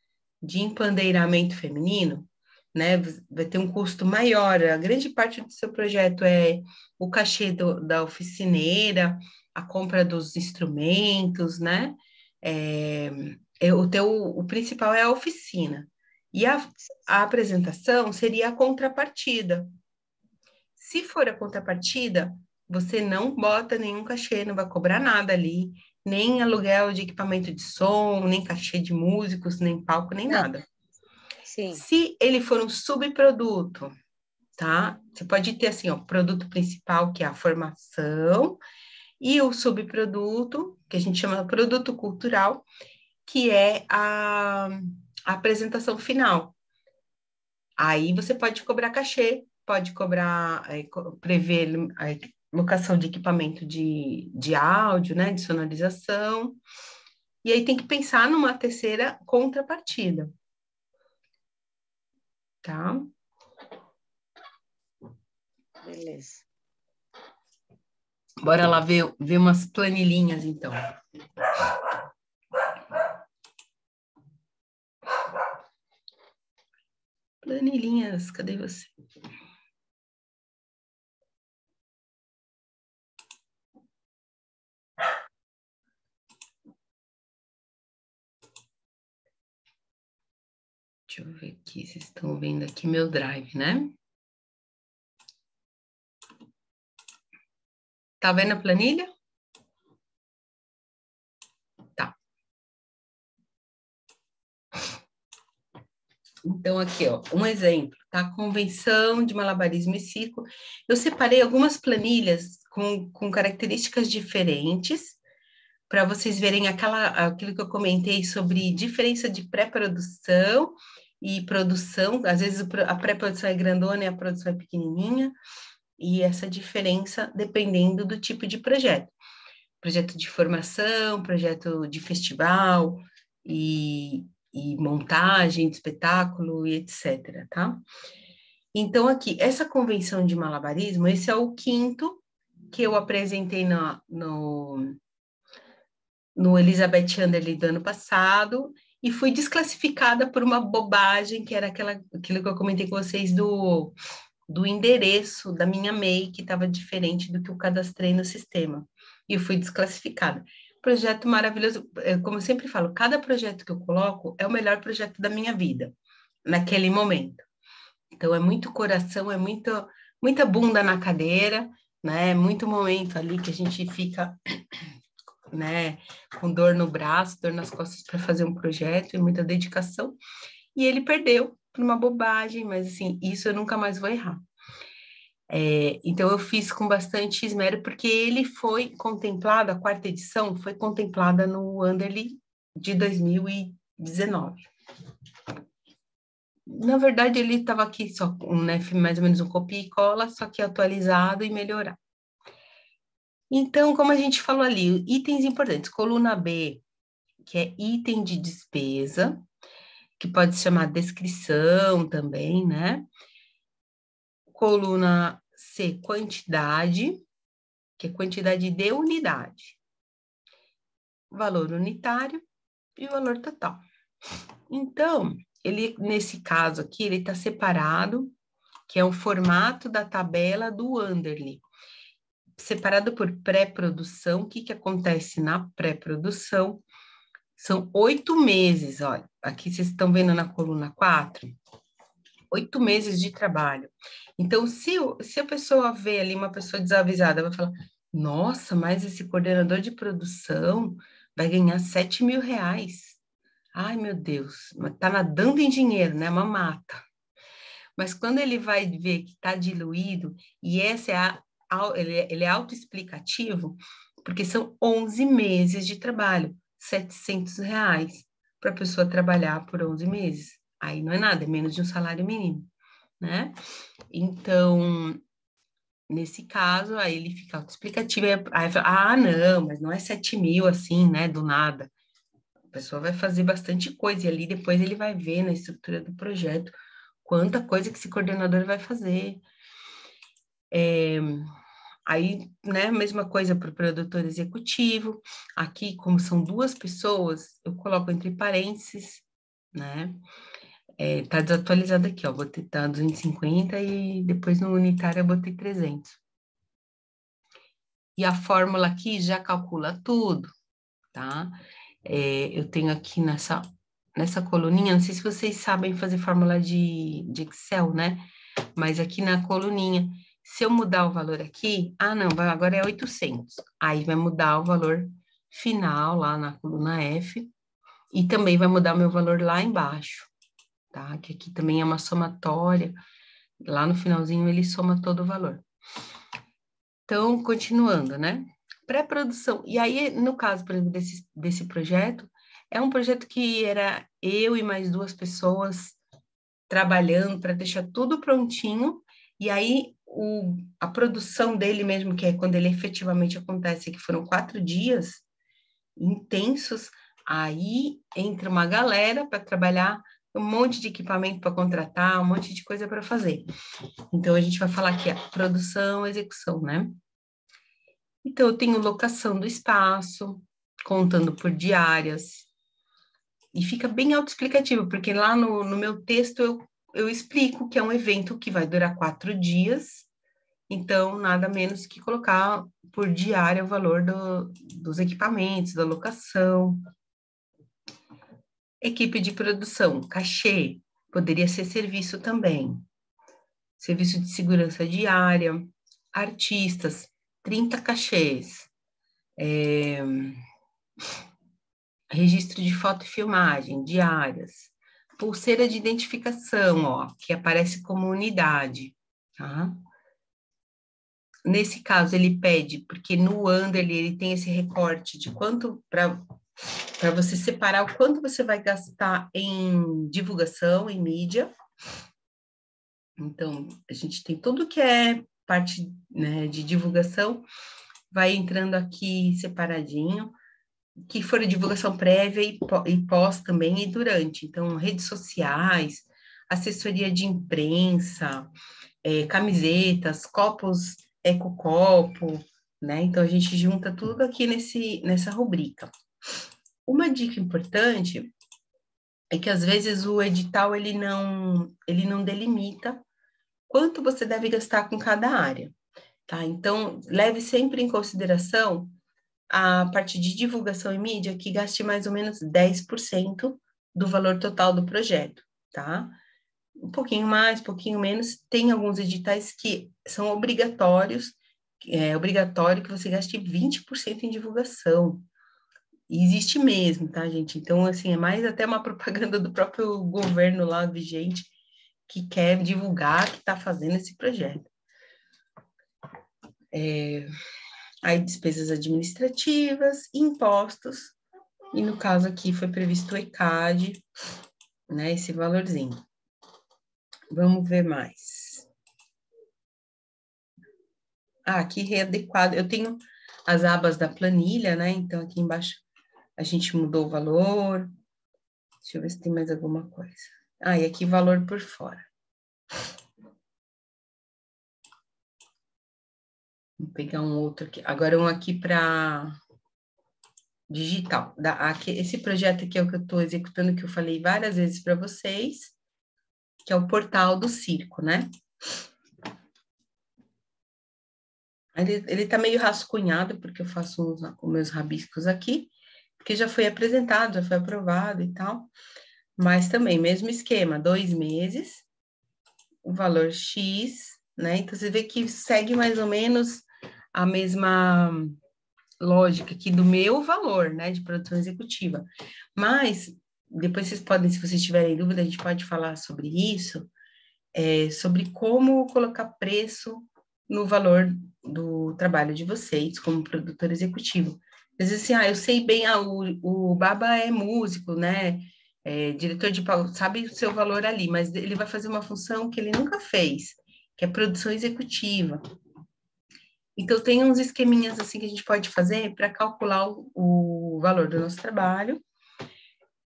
Speaker 1: de empandeiramento feminino, né, vai ter um custo maior. A grande parte do seu projeto é o cachê da oficineira, a compra dos instrumentos, né? O principal é a oficina. E a apresentação seria a contrapartida. Se for a contrapartida, você não bota nenhum cachê, não vai cobrar nada ali, nem aluguel de equipamento de som, nem cachê de músicos, nem palco, nem nada.
Speaker 4: Sim.
Speaker 1: Se ele for um subproduto, tá? Você pode ter assim, ó, produto principal, que é a formação, e o subproduto, que a gente chama de produto cultural, que é a apresentação final. Aí você pode cobrar cachê, pode cobrar, prever a locação de equipamento de áudio, né, de sonorização, e aí tem que pensar numa terceira contrapartida, tá?
Speaker 4: Beleza.
Speaker 1: Bora lá ver umas planilhinhas, então. Planilhinhas, cadê você? Deixa eu ver aqui, vocês estão vendo aqui meu drive, né? Tá vendo a planilha? Tá. Então, aqui, ó, um exemplo, tá? Convenção de malabarismo e circo. Eu separei algumas planilhas com características diferentes, para vocês verem aquilo que eu comentei sobre diferença de pré-produção e produção. Às vezes a pré-produção é grandona e a produção é pequenininha, e essa diferença dependendo do tipo de projeto. Projeto de formação, projeto de festival e montagem de espetáculo e etc, tá? Então, aqui, essa convenção de malabarismo, esse é o quinto que eu apresentei no Elizabeth Anderle do ano passado, e fui desclassificada por uma bobagem, que era aquilo que eu comentei com vocês do endereço da minha MEI, que estava diferente do que eu cadastrei no sistema. E eu fui desclassificada. Projeto maravilhoso, como eu sempre falo, cada projeto que eu coloco é o melhor projeto da minha vida, naquele momento. Então, é muito coração, é muita bunda na cadeira, né? Muito momento ali que a gente fica, né, com dor no braço, dor nas costas para fazer um projeto e muita dedicação. E ele perdeu por uma bobagem, mas assim, isso eu nunca mais vou errar. Então, eu fiz com bastante esmero, porque ele foi contemplado, a quarta edição foi contemplada no Anderle de 2019. Na verdade, ele estava aqui só né, mais ou menos um copia e cola, só que atualizado e melhorado. Então, como a gente falou ali, itens importantes, coluna B, que é item de despesa, que pode se chamar descrição também, né? Coluna C, quantidade, que é quantidade de unidade. Valor unitário e valor total. Então, ele, nesse caso aqui, ele está separado, que é o formato da tabela do Underly. Separado por pré-produção. O que que acontece na pré-produção? São 8 meses, olha. Aqui vocês estão vendo na coluna 4, 8 meses de trabalho. Então, se a pessoa vê ali uma pessoa desavisada, vai falar, nossa, mas esse coordenador de produção vai ganhar 7 mil reais. Ai, meu Deus, tá nadando em dinheiro, né? Uma mata. Mas quando ele vai ver que está diluído, e essa é ele é autoexplicativo, porque são 11 meses de trabalho, 700 reais para a pessoa trabalhar por 11 meses. Aí não é nada, é menos de um salário mínimo, né? Então, nesse caso, aí ele fica autoexplicativo, aí fala, não, mas não é 7 mil assim, né, do nada. A pessoa vai fazer bastante coisa, e ali depois ele vai ver na estrutura do projeto quanta coisa que esse coordenador vai fazer. Aí, né, mesma coisa para o produtor executivo. Aqui, como são 2 pessoas, eu coloco entre parênteses, né? Tá desatualizado aqui, ó, botei 250 e depois no unitário eu botei 300. E a fórmula aqui já calcula tudo, tá? Eu tenho aqui nessa coluninha, não sei se vocês sabem fazer fórmula de Excel, né? Mas aqui na coluninha, se eu mudar o valor aqui, não, agora é 800. Aí vai mudar o valor final lá na coluna F e também vai mudar o meu valor lá embaixo, tá? Que aqui também é uma somatória. Lá no finalzinho ele soma todo o valor. Então, continuando, né? Pré-produção. E aí, no caso, por exemplo, desse projeto, é um projeto que era eu e mais 2 pessoas trabalhando para deixar tudo prontinho, e aí a produção dele mesmo, que é quando ele efetivamente acontece, que foram 4 dias intensos, aí entra uma galera para trabalhar, um monte de equipamento para contratar, um monte de coisa para fazer. Então, a gente vai falar aqui, produção, execução, né? Então, eu tenho locação do espaço, contando por diárias, e fica bem autoexplicativo, porque lá no meu texto eu explico que é um evento que vai durar 4 dias, então nada menos que colocar por diária o valor dos equipamentos, da locação. Equipe de produção, cachê, poderia ser serviço também. Serviço de segurança diária, artistas, 30 cachês. Registro de foto e filmagem, diárias, pulseira de identificação, ó, que aparece como unidade, tá? Nesse caso, ele pede, porque no Underly ele tem esse recorte de quanto, para você separar o quanto você vai gastar em divulgação, em mídia. Então, a gente tem tudo que é parte, né, de divulgação, vai entrando aqui separadinho, que for divulgação prévia e pós também, e durante. Então, redes sociais, assessoria de imprensa, camisetas, copos ecocopo, né? Então, a gente junta tudo aqui nessa rubrica. Uma dica importante é que, às vezes, o edital, ele não delimita quanto você deve gastar com cada área, tá? Então, leve sempre em consideração a parte de divulgação e mídia, que gaste mais ou menos 10% do valor total do projeto, tá? Um pouquinho mais, um pouquinho menos. Tem alguns editais que são obrigatórios, é obrigatório que você gaste 20% em divulgação. E existe mesmo, tá, gente? Então, assim, é mais até uma propaganda do próprio governo lá vigente que quer divulgar que está fazendo esse projeto. Aí, despesas administrativas, impostos, e no caso aqui foi previsto o ECAD, né, esse valorzinho. Vamos ver mais. Aqui readequado, eu tenho as abas da planilha, né, então aqui embaixo a gente mudou o valor, Deixa eu ver se tem mais alguma coisa. Ah, e aqui valor por fora. Vou pegar um outro aqui. Agora um aqui para digital. Esse projeto aqui é o que eu estou executando, que eu falei várias vezes para vocês, que é o portal do circo, né? Ele tá meio rascunhado, porque eu faço os meus rabiscos aqui, porque já foi apresentado, já foi aprovado e tal. Mas também, mesmo esquema, 2 meses, o valor X, né? Então, você vê que segue mais ou menos a mesma lógica aqui do meu valor, né, de produção executiva. Mas, depois vocês podem, se vocês tiverem dúvida, a gente pode falar sobre isso, sobre como colocar preço no valor do trabalho de vocês como produtor executivo. Às vezes, assim, eu sei bem, o Baba é músico, né, diretor de palco, sabe o seu valor ali, mas ele vai fazer uma função que ele nunca fez, que é produção executiva. Então, tem uns esqueminhas assim que a gente pode fazer para calcular o valor do nosso trabalho,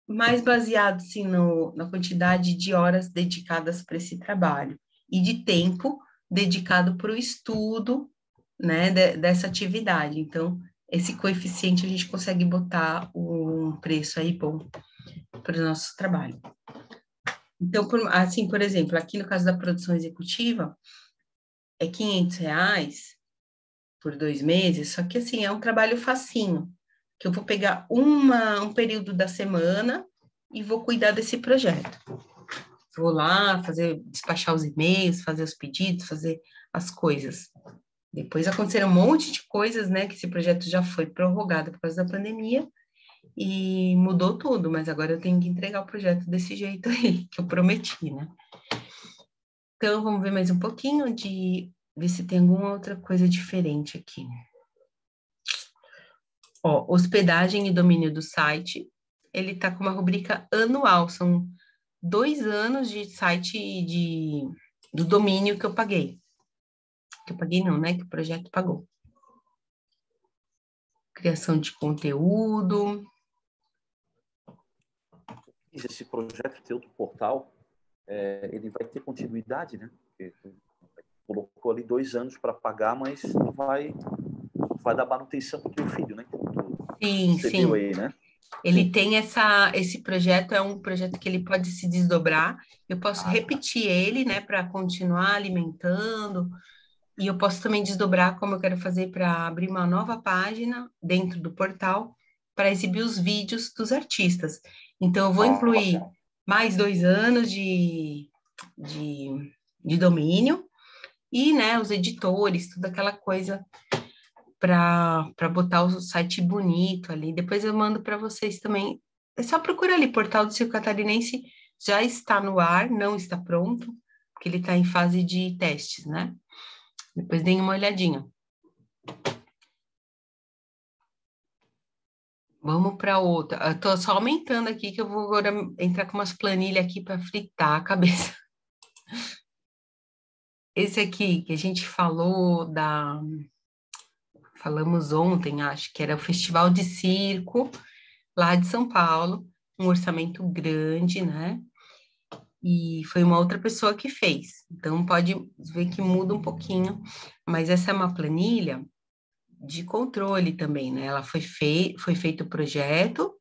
Speaker 1: mais baseado assim, na quantidade de horas dedicadas para esse trabalho e de tempo dedicado para o estudo, né, dessa atividade. Então, esse coeficiente a gente consegue botar um preço aí bom para o nosso trabalho. Então, assim, por exemplo, aqui no caso da produção executiva, é R$ 500 por 2 meses, só que assim, é um trabalho facinho, que eu vou pegar um período da semana e vou cuidar desse projeto. Vou lá despachar os e-mails, fazer os pedidos, fazer as coisas. Depois aconteceram um monte de coisas, né, que esse projeto já foi prorrogado por causa da pandemia e mudou tudo, mas agora eu tenho que entregar o projeto desse jeito aí, que eu prometi, né? Então, vamos ver mais um pouquinho ver se tem alguma outra coisa diferente aqui. Ó, hospedagem e domínio do site, ele tá com uma rubrica anual, são 2 anos de site do domínio que eu paguei. Que eu paguei não, né? Que o projeto pagou. Criação de conteúdo.
Speaker 3: Esse projeto teu do portal, ele vai ter continuidade, né? Porque colocou ali 2 anos para pagar, mas não vai dar manutenção para o teu filho, né?
Speaker 1: Sim, sim.
Speaker 3: Aí, né?
Speaker 1: Ele tem esse projeto, é um projeto que ele pode se desdobrar, eu posso repetir ele, né, para continuar alimentando, e eu posso também desdobrar como eu quero fazer para abrir uma nova página dentro do portal para exibir os vídeos dos artistas. Então, eu vou incluir mais 2 anos de domínio e, né, os editores, toda aquela coisa para botar o site bonito ali. Depois eu mando para vocês também. É só procurar ali, Portal do Circo Catarinense já está no ar, não está pronto, porque ele está em fase de testes, né? Depois deem uma olhadinha. Vamos para outra. Eu estou só aumentando aqui, que eu vou agora entrar com umas planilhas aqui para fritar a cabeça. Esse aqui que a gente falamos ontem, acho que era o Festival de Circo, lá de São Paulo, um orçamento grande, né? E foi uma outra pessoa que fez. Então, pode ver que muda um pouquinho, mas essa é uma planilha de controle também, né? Ela foi feito o projeto,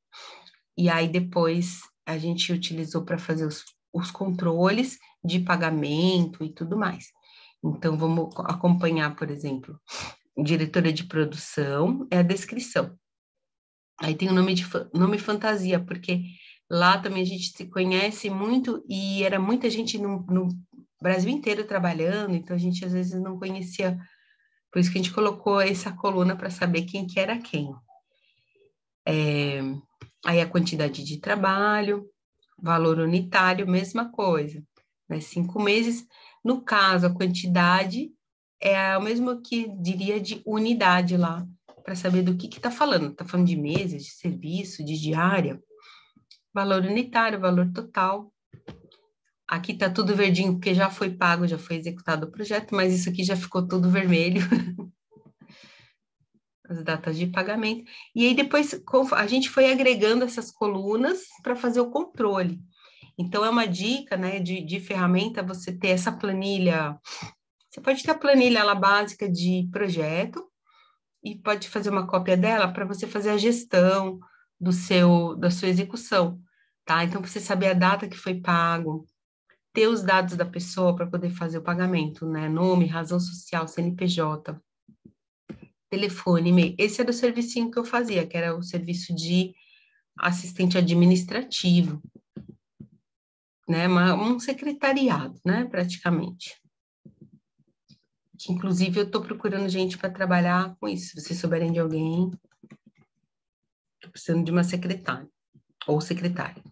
Speaker 1: e aí depois a gente utilizou para fazer os controles de pagamento e tudo mais. Então, vamos acompanhar, por exemplo, diretora de produção, é a descrição. Aí tem o nome fantasia, porque lá também a gente se conhece muito e era muita gente no Brasil inteiro trabalhando, então a gente às vezes não conhecia, por isso que a gente colocou essa coluna para saber quem que era quem. Aí a quantidade de trabalho, valor unitário, mesma coisa, né? 5 meses. No caso, a quantidade é o mesmo que diria de unidade lá, para saber do que está falando. Está falando de meses, de serviço, de diária, valor unitário, valor total. Aqui está tudo verdinho, porque já foi pago, já foi executado o projeto, mas isso aqui já ficou tudo vermelho. as datas de pagamento. E aí depois a gente foi agregando essas colunas para fazer o controle. Então, é uma dica, né, de ferramenta você ter essa planilha. Você pode ter a planilha lá básica de projeto e pode fazer uma cópia dela para você fazer a gestão da sua execução, tá? Então, para você saber a data que foi pago, ter os dados da pessoa para poder fazer o pagamento, né? Nome, razão social, CNPJ, telefone, e-mail. Esse era o servicinho que eu fazia, que era o serviço de assistente administrativo, né? Um secretariado, né? Praticamente. Que, inclusive, eu estou procurando gente para trabalhar com isso. Se vocês souberem de alguém, estou precisando de uma secretária ou secretária.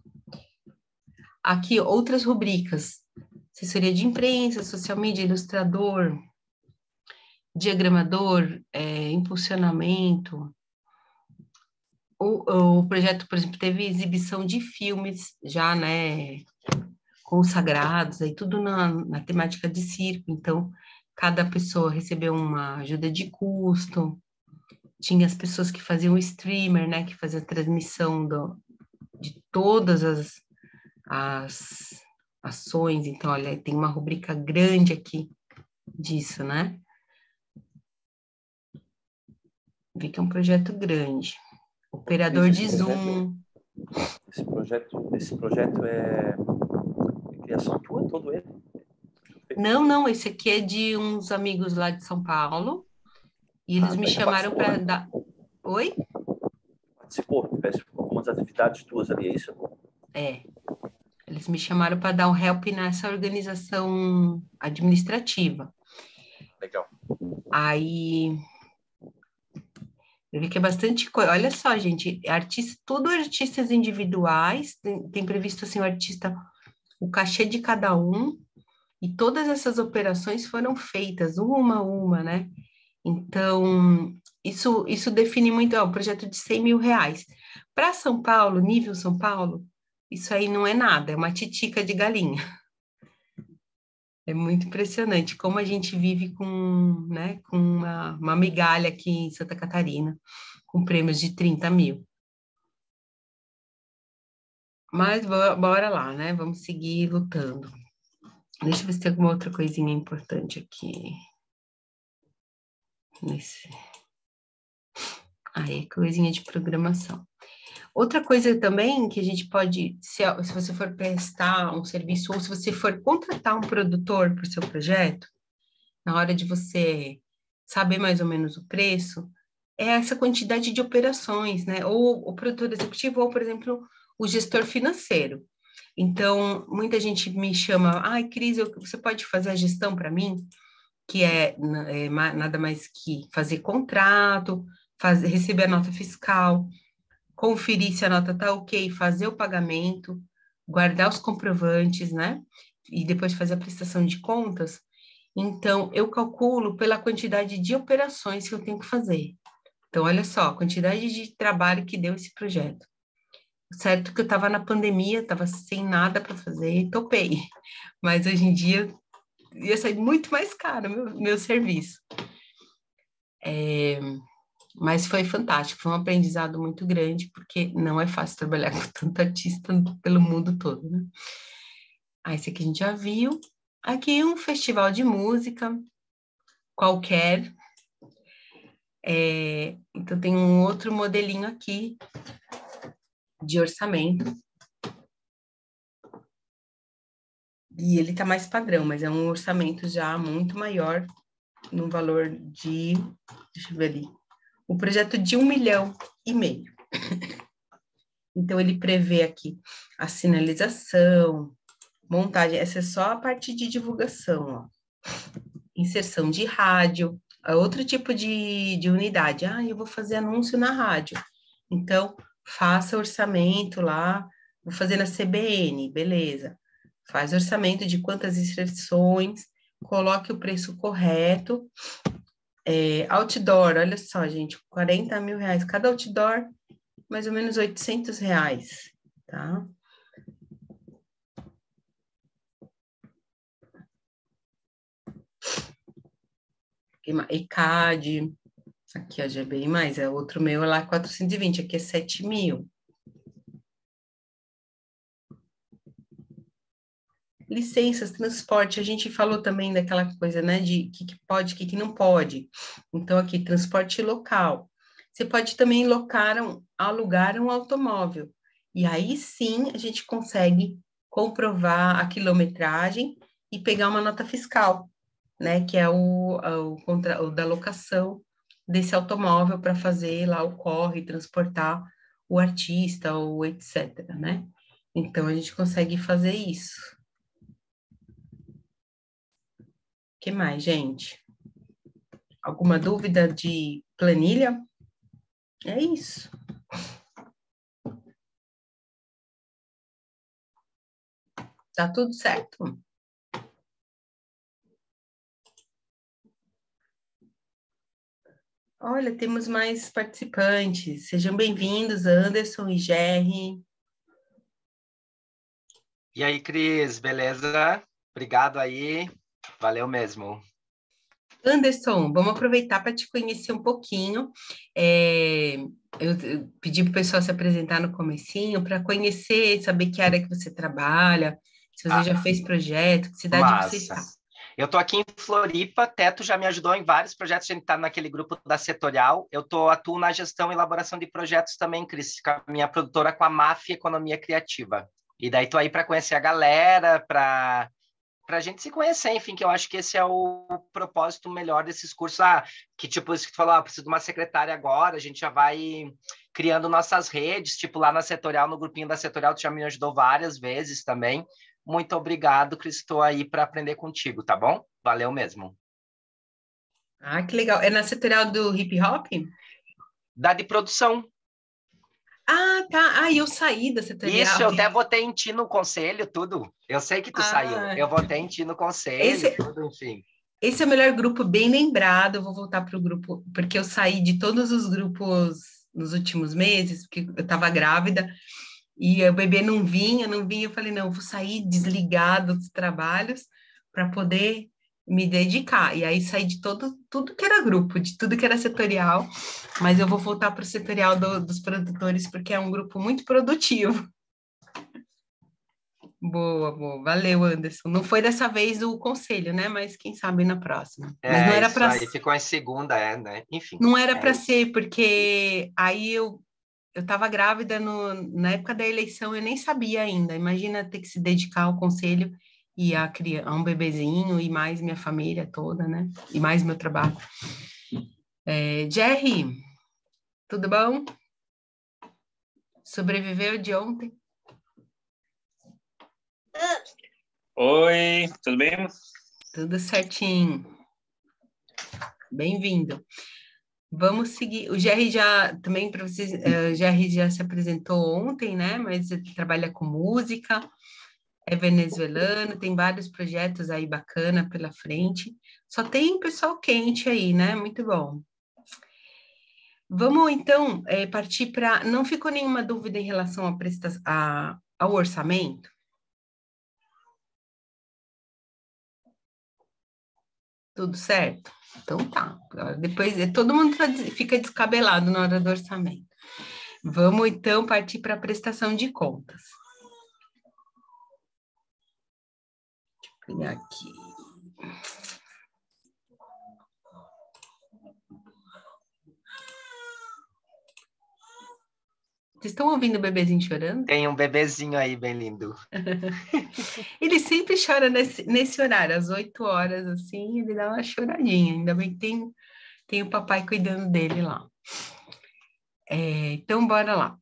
Speaker 1: Aqui, outras rubricas. Assessoria de imprensa, social media, ilustrador, diagramador, impulsionamento. O projeto, por exemplo, teve exibição de filmes já, né, consagrados, aí tudo na temática de circo. Então, cada pessoa recebeu uma ajuda de custo. Tinha as pessoas que faziam streamer, né, que fazia a transmissão de todas as ações. Então, olha, tem uma rubrica grande aqui disso, né? Vê que é um projeto grande. Operador de Zoom.
Speaker 3: Esse projeto é criação tua, todo ele?
Speaker 1: Não, esse aqui é de uns amigos lá de São Paulo. E eles me chamaram para dar... Oi?
Speaker 3: Participou com algumas atividades tuas ali, é isso?
Speaker 1: É. Eles me chamaram para dar um help nessa organização administrativa.
Speaker 3: Legal.
Speaker 1: Aí... Eu vi que é bastante coisa. Olha só, gente, tudo artistas individuais, tem previsto assim o cachê de cada um, e todas essas operações foram feitas, uma a uma, né? Então, isso define muito, o projeto de 100 mil reais. Para São Paulo, nível São Paulo, isso aí não é nada, é uma titica de galinha. É muito impressionante como a gente vive né, com uma migalha aqui em Santa Catarina, com prêmios de 30 mil. Mas bora lá, né? Vamos seguir lutando. Deixa eu ver se tem alguma outra coisinha importante aqui. Aí, coisinha de programação. Outra coisa também que a gente pode, se você for prestar um serviço ou se você for contratar um produtor para o seu projeto, na hora de você saber mais ou menos o preço, é essa quantidade de operações, né? Ou o produtor executivo, ou, por exemplo, o gestor financeiro. Então, muita gente me chama, Cris, você pode fazer a gestão para mim? Que nada mais que fazer contrato, receber a nota fiscal, conferir se a nota está ok, fazer o pagamento, guardar os comprovantes, né? E depois fazer a prestação de contas. Então, eu calculo pela quantidade de operações que eu tenho que fazer. Então, olha só, a quantidade de trabalho que deu esse projeto. Certo que eu estava na pandemia, estava sem nada para fazer, topei. Mas hoje em dia ia sair muito mais caro meu serviço. Mas foi fantástico, foi um aprendizado muito grande, porque não é fácil trabalhar com tanto artista pelo mundo todo, né? Esse aqui a gente já viu. Aqui um festival de música qualquer. Então tem um outro modelinho aqui de orçamento. E ele tá mais padrão, mas é um orçamento já muito maior, no valor de, deixa eu ver ali, um projeto de 1,5 milhão. Então, ele prevê aqui a sinalização, montagem, essa é só a parte de divulgação, ó. Inserção de rádio, é outro tipo de unidade. Eu vou fazer anúncio na rádio. Então, faça orçamento lá, vou fazer na CBN, beleza. Faz orçamento de quantas inserções, coloque o preço correto. Outdoor, olha só, gente, 40 mil reais. Cada outdoor, mais ou menos 800 reais, tá? ECAD, Aqui, ó, já é bem mais. É outro meu é lá 420, aqui é 7.000. Licenças, transporte, a gente falou também daquela coisa, né, de que pode, que não pode. Então, aqui, transporte local. Você pode também alugar um automóvel. E aí sim a gente consegue comprovar a quilometragem e pegar uma nota fiscal, né, que é o da locação desse automóvel para fazer lá o corre, transportar o artista ou etc, né? Então, a gente consegue fazer isso. Que mais, gente? Alguma dúvida de planilha? É isso. Tá tudo certo? Olha, temos mais participantes. Sejam bem-vindos, Anderson e Gerry.
Speaker 5: E aí, Cris, beleza? Obrigado aí. Valeu mesmo.
Speaker 1: Anderson, vamos aproveitar para te conhecer um pouquinho. Eu pedi para o pessoal se apresentar no comecinho para conhecer, saber que área que você trabalha, se você já fez projeto, que cidade você
Speaker 5: Massa.
Speaker 1: está.
Speaker 5: Eu estou aqui em Floripa, Teto já me ajudou em vários projetos, a gente está naquele grupo da Setorial. Atuo na gestão e elaboração de projetos também, Cris, com a minha produtora, com a MAF Economia Criativa. E daí estou aí para conhecer a galera, para a gente se conhecer, enfim, que eu acho que esse é o propósito melhor desses cursos. Que tipo, isso que tu falou, preciso de uma secretária agora, a gente já vai criando nossas redes, tipo lá na Setorial, no grupinho da Setorial, tu já me ajudou várias vezes também. Muito obrigado, Cris, estou aí para aprender contigo, tá bom? Valeu mesmo.
Speaker 1: Ah, que legal. É na setorial do hip hop?
Speaker 5: Da de produção.
Speaker 1: Ah, tá. Ah, eu saí da setorial.
Speaker 5: Isso, eu até votei em ti no conselho, tudo. Eu sei que tu saiu. Eu votei em ti no conselho, tudo, enfim.
Speaker 1: Esse é o melhor grupo, bem lembrado. Eu vou voltar para o grupo, porque eu saí de todos os grupos nos últimos meses, porque eu estava grávida, e o bebê não vinha. Eu falei, não, eu vou sair desligado dos trabalhos para poder me dedicar. E aí saí de tudo que era grupo, de tudo que era setorial, mas eu vou voltar para o setorial dos produtores, porque é um grupo muito produtivo. Boa, boa. Valeu, Anderson. Não foi dessa vez o conselho, né? Mas quem sabe na próxima. Mas não era
Speaker 5: Isso
Speaker 1: para
Speaker 5: aí, ficou em segunda, né? Enfim.
Speaker 1: não era para ser, porque aí eu estava grávida na época da eleição, eu nem sabia ainda. Imagina ter que se dedicar ao conselho e a um bebezinho e mais minha família toda, né? E mais meu trabalho. Jerry, tudo bom? Sobreviveu de ontem?
Speaker 6: Oi, tudo bem?
Speaker 1: Tudo certinho. Bem-vindo. Vamos seguir. O Jerry já, também para vocês, o Jerry já se apresentou ontem, né? Mas ele trabalha com música, é venezuelano, tem vários projetos aí bacana pela frente. Só tem pessoal quente aí, né? Muito bom. Vamos então partir para. Não ficou nenhuma dúvida em relação ao orçamento? Tudo certo? Então tá. Depois todo mundo fica descabelado na hora do orçamento. Vamos então partir para a prestação de contas. Deixa eu pegar aqui. Vocês estão ouvindo o bebezinho chorando?
Speaker 5: Tem um bebezinho aí bem lindo.
Speaker 1: Ele sempre chora nesse horário, às 8 horas, assim, ele dá uma choradinha. Ainda bem que tem o papai cuidando dele lá. Então, bora lá.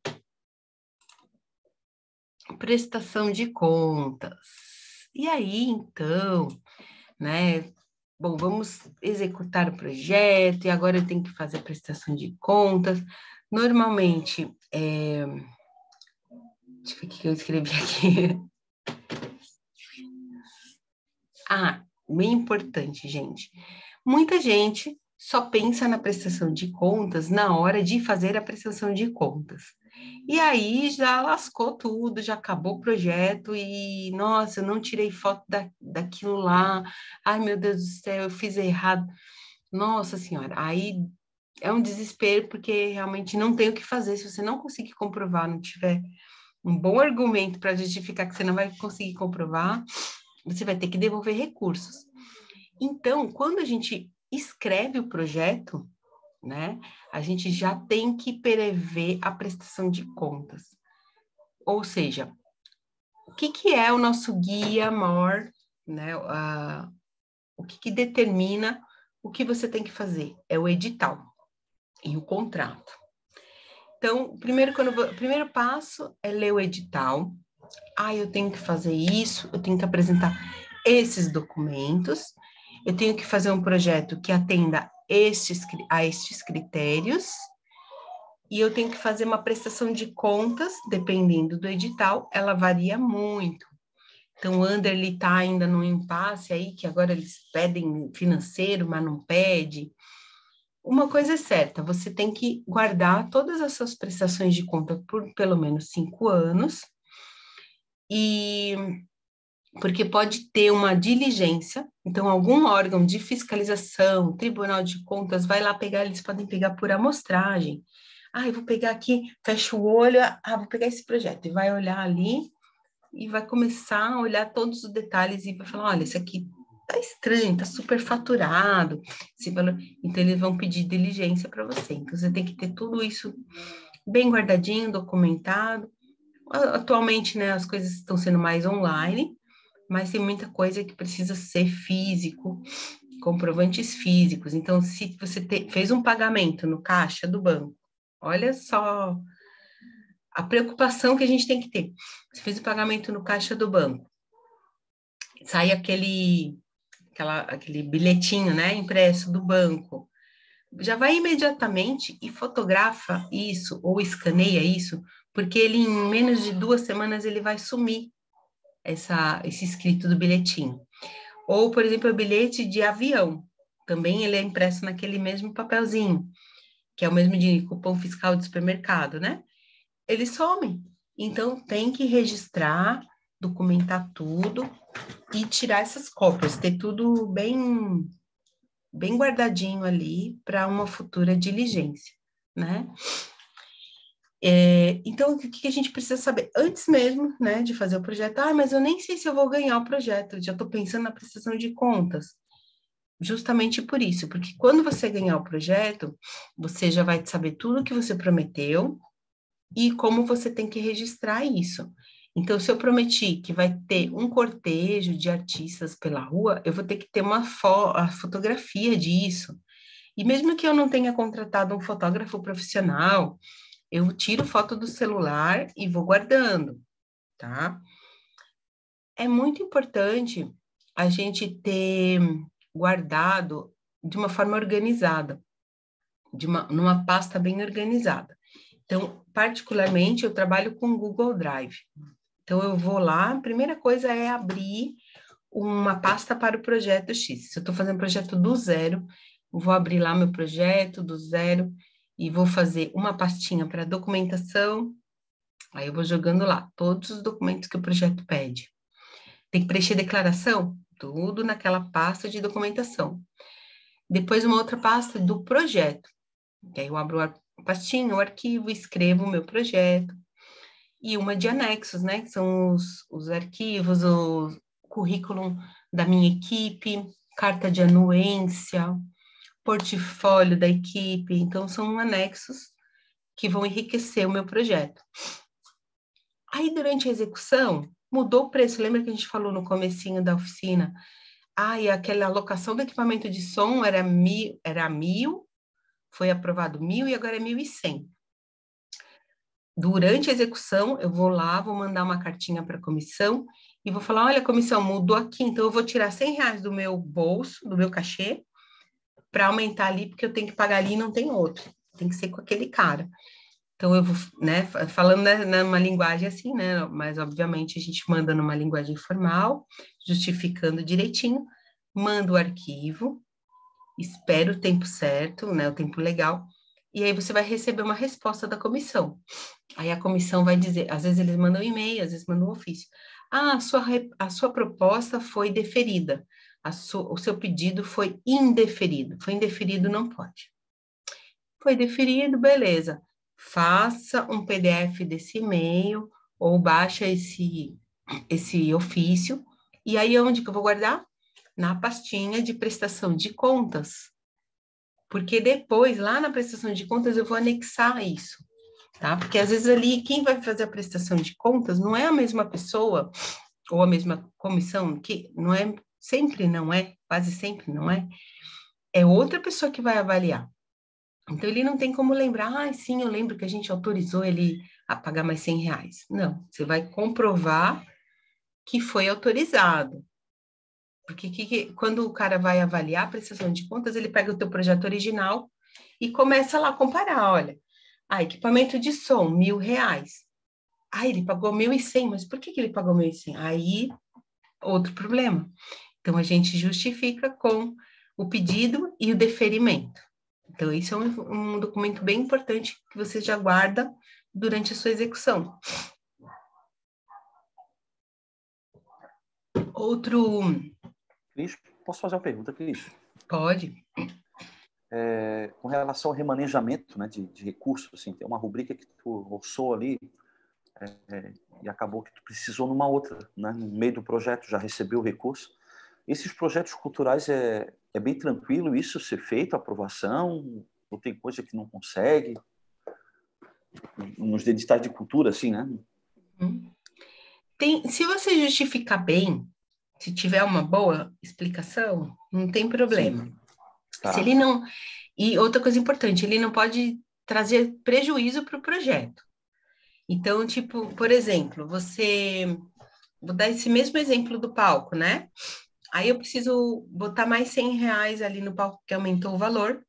Speaker 1: Prestação de contas. E aí, então, né? Bom, vamos executar o projeto e agora eu tenho que fazer a prestação de contas. Normalmente, deixa eu ver o que eu escrevi aqui. Bem importante, gente. Muita gente só pensa na prestação de contas na hora de fazer a prestação de contas. E aí já lascou tudo, já acabou o projeto e, nossa, eu não tirei foto daquilo lá. Ai, meu Deus do céu, eu fiz errado. Nossa Senhora, aí é um desespero, porque realmente não tem o que fazer. Se você não conseguir comprovar, não tiver um bom argumento para justificar que você não vai conseguir comprovar, você vai ter que devolver recursos. Então, quando a gente escreve o projeto, né, a gente já tem que prever a prestação de contas. Ou seja, o que é o nosso guia maior, né, o que determina o que você tem que fazer? É o edital e o contrato. Então, o primeiro passo é ler o edital. Eu tenho que fazer isso, eu tenho que apresentar esses documentos, eu tenho que fazer um projeto que atenda a estes critérios, e eu tenho que fazer uma prestação de contas, dependendo do edital, ela varia muito. Então, o Anderly está ainda no impasse aí, que agora eles pedem financeiro, mas não pede. Uma coisa é certa, você tem que guardar todas as suas prestações de conta por pelo menos 5 anos, e porque pode ter uma diligência, então algum órgão de fiscalização, Tribunal de Contas, vai lá pegar, eles podem pegar por amostragem. Eu vou pegar aqui, fecha o olho, vou pegar esse projeto, e vai olhar ali, e vai começar a olhar todos os detalhes, e vai falar, olha, esse aqui tá estranho, tá superfaturado, esse valor. Então eles vão pedir diligência para você, então você tem que ter tudo isso bem guardadinho, documentado. Atualmente, né, as coisas estão sendo mais online, mas tem muita coisa que precisa ser físico, comprovantes físicos. Então, se você fez um pagamento no caixa do banco, olha só a preocupação que a gente tem que ter. Você fez o pagamento no caixa do banco, sai aquele bilhetinho, né, impresso do banco. Já vai imediatamente e fotografa isso ou escaneia isso, porque ele em menos de 2 semanas ele vai sumir esse escrito do bilhetinho. Ou, por exemplo, o bilhete de avião, também ele é impresso naquele mesmo papelzinho, que é o mesmo de cupom fiscal de supermercado, né? Eles somem. Então, tem que registrar, documentar tudo e tirar essas cópias, ter tudo bem guardadinho ali para uma futura diligência, né? Então, o que a gente precisa saber? Antes mesmo, né, de fazer o projeto, mas eu nem sei se eu vou ganhar o projeto, já estou pensando na prestação de contas. Justamente por isso, porque quando você ganhar o projeto, você já vai saber tudo que você prometeu e como você tem que registrar isso. Então, se eu prometi que vai ter um cortejo de artistas pela rua, eu vou ter que ter a fotografia disso. E mesmo que eu não tenha contratado um fotógrafo profissional, eu tiro foto do celular e vou guardando, tá? É muito importante a gente ter guardado de uma forma organizada, numa pasta bem organizada. Então, particularmente, eu trabalho com Google Drive. Então, eu vou lá, a primeira coisa é abrir uma pasta para o projeto X. Se eu estou fazendo um projeto do zero, eu vou abrir lá meu projeto do zero e vou fazer uma pastinha para documentação. Aí eu vou jogando lá todos os documentos que o projeto pede. Tem que preencher declaração? Tudo naquela pasta de documentação. Depois uma outra pasta do projeto. Que aí eu abro a pastinha, o arquivo, escrevo o meu projeto. E uma de anexos, né? Que são os arquivos, o currículo da minha equipe, carta de anuência, portfólio da equipe. Então, são anexos que vão enriquecer o meu projeto. Aí, durante a execução, mudou o preço. Lembra que a gente falou no comecinho da oficina? E aquela alocação do equipamento de som era 1.000, foi aprovado 1.000 e agora é 1.100. Durante a execução, eu vou lá, vou mandar uma cartinha para a comissão e vou falar, olha, comissão, mudou aqui, então eu vou tirar R$100 do meu bolso, do meu cachê, para aumentar ali, porque eu tenho que pagar ali e não tem outro. Tem que ser com aquele cara. Então, eu vou, né, falando numa linguagem assim, né, mas obviamente a gente manda numa linguagem formal, justificando direitinho, manda o arquivo, espera o tempo certo, né, o tempo legal, e aí você vai receber uma resposta da comissão. Aí a comissão vai dizer, às vezes eles mandam e-mail, às vezes mandam ofício. A sua proposta foi deferida, o seu pedido foi indeferido. Foi indeferido, não pode. Foi deferido, beleza. Faça um PDF desse e-mail ou baixa esse ofício. E aí, onde que eu vou guardar? Na pastinha de prestação de contas. Porque depois, lá na prestação de contas, eu vou anexar isso, tá? Porque às vezes ali, quem vai fazer a prestação de contas não é a mesma pessoa ou a mesma comissão, que não é, sempre não é, quase sempre não é, é outra pessoa que vai avaliar. Então, ele não tem como lembrar, sim, eu lembro que a gente autorizou ele a pagar mais R$ 100. Não, você vai comprovar que foi autorizado. Porque quando o cara vai avaliar a prestação de contas, ele pega o teu projeto original e começa lá a comparar, olha, equipamento de som, R$ 1.000. Ele pagou 1.100, mas por que ele pagou 1.100? Aí, outro problema. Então, a gente justifica com o pedido e o deferimento. Então, isso é um documento bem importante que você já guarda durante a sua execução. Outro...
Speaker 3: Cris, posso fazer uma pergunta, Cris?
Speaker 1: Pode.
Speaker 3: Com relação ao remanejamento, né, de recursos, assim, tem uma rubrica que tu orçou ali e acabou que tu precisou numa outra, né, no meio do projeto, já recebeu o recurso. Esses projetos culturais é bem tranquilo isso ser feito, a aprovação, ou tem coisa que não consegue? Nos editais de cultura, assim, né?
Speaker 1: Se você justificar bem, se tiver uma boa explicação, não tem problema.
Speaker 3: Sim. Tá.
Speaker 1: Se ele não... E outra coisa importante, ele não pode trazer prejuízo para o projeto. Então, tipo, por exemplo, vou dar esse mesmo exemplo do palco, né? Aí eu preciso botar mais R$ 100 ali no palco, que aumentou o valor.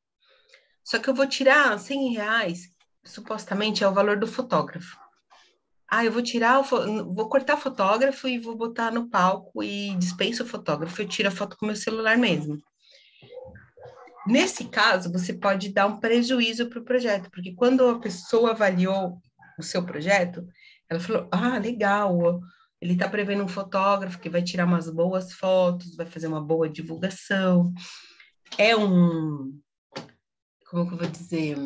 Speaker 1: Só que eu vou tirar R$ 100, supostamente é o valor do fotógrafo. Eu vou tirar, vou cortar o fotógrafo e vou botar no palco e dispenso o fotógrafo. Eu tiro a foto com o meu celular mesmo. Nesse caso, você pode dar um prejuízo para o projeto, porque quando a pessoa avaliou o seu projeto, ela falou, legal, ele está prevendo um fotógrafo que vai tirar umas boas fotos, vai fazer uma boa divulgação. Como que eu vou dizer?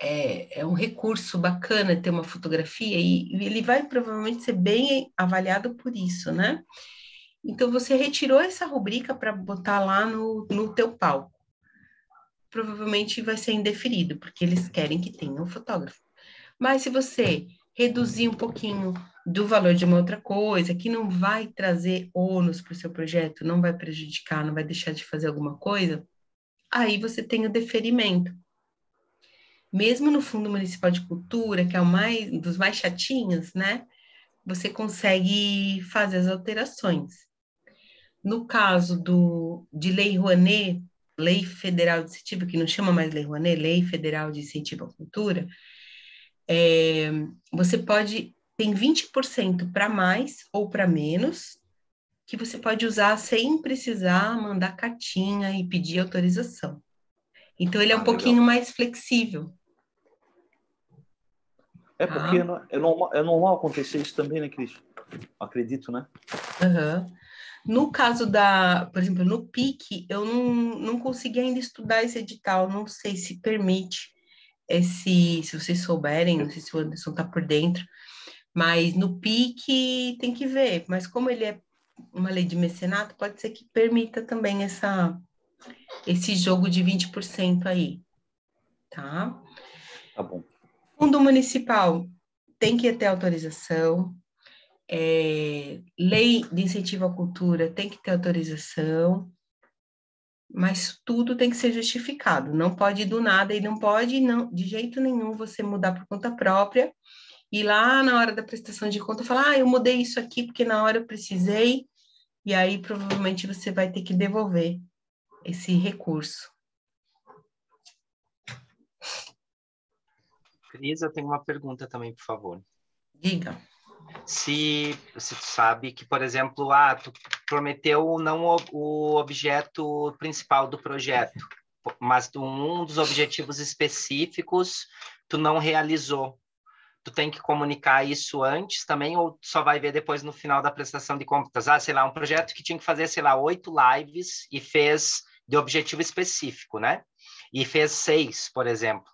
Speaker 1: É um recurso bacana ter uma fotografia e ele vai provavelmente ser bem avaliado por isso, né? Então, você retirou essa rubrica para botar lá no teu palco. Provavelmente vai ser indeferido, porque eles querem que tenha um fotógrafo. Mas se você reduzir um pouquinho do valor de uma outra coisa, que não vai trazer ônus para o seu projeto, não vai prejudicar, não vai deixar de fazer alguma coisa, aí você tem o deferimento. Mesmo no Fundo Municipal de Cultura, que é dos mais chatinhos, né? Você consegue fazer as alterações. No caso de Lei Rouanet, Lei Federal de Incentivo, que não chama mais Lei Rouanet, Lei Federal de Incentivo à Cultura, você tem 20% para mais ou para menos, que você pode usar sem precisar mandar cartinha e pedir autorização. Então, ele é um pouquinho mais flexível.
Speaker 3: Porque é normal acontecer isso também, né, Cris? Acredito, né?
Speaker 1: Uhum. No caso por exemplo, no PIC, eu não consegui ainda estudar esse edital, não sei se permite, se vocês souberem, não sei se o Anderson está por dentro, mas no PIC tem que ver, mas como ele é uma lei de mecenato, pode ser que permita também esse jogo de 20% aí, tá?
Speaker 3: Tá bom.
Speaker 1: Fundo municipal tem que ter autorização, lei de incentivo à cultura tem que ter autorização, mas tudo tem que ser justificado, não pode ir do nada e não pode, de jeito nenhum, você mudar por conta própria e lá na hora da prestação de conta falar, eu mudei isso aqui porque na hora eu precisei, e aí provavelmente você vai ter que devolver esse recurso.
Speaker 5: Cris, eu tenho uma pergunta também, por favor.
Speaker 1: Diga.
Speaker 5: Se você sabe que, por exemplo, tu prometeu não o objeto principal do projeto, mas um dos objetivos específicos tu não realizou. Tu tem que comunicar isso antes também ou só vai ver depois no final da prestação de contas? Sei lá, um projeto que tinha que fazer, 8 lives e fez de objetivo específico, né? e fez 6, por exemplo.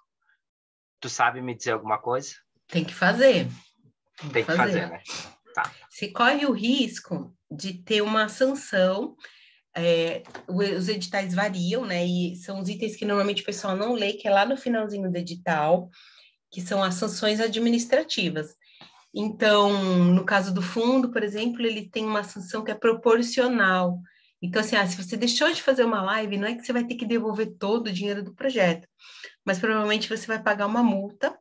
Speaker 5: Tu sabe me dizer alguma coisa?
Speaker 1: Tem que fazer.
Speaker 5: Tem que fazer, né? Tá.
Speaker 1: Se corre o risco de ter uma sanção, os editais variam, né? E são os itens que normalmente o pessoal não lê, que é lá no finalzinho do edital, que são as sanções administrativas. Então, no caso do fundo, por exemplo, ele tem uma sanção que é proporcional. Então, assim, se você deixou de fazer uma live, não é que você vai ter que devolver todo o dinheiro do projeto, mas provavelmente você vai pagar uma multa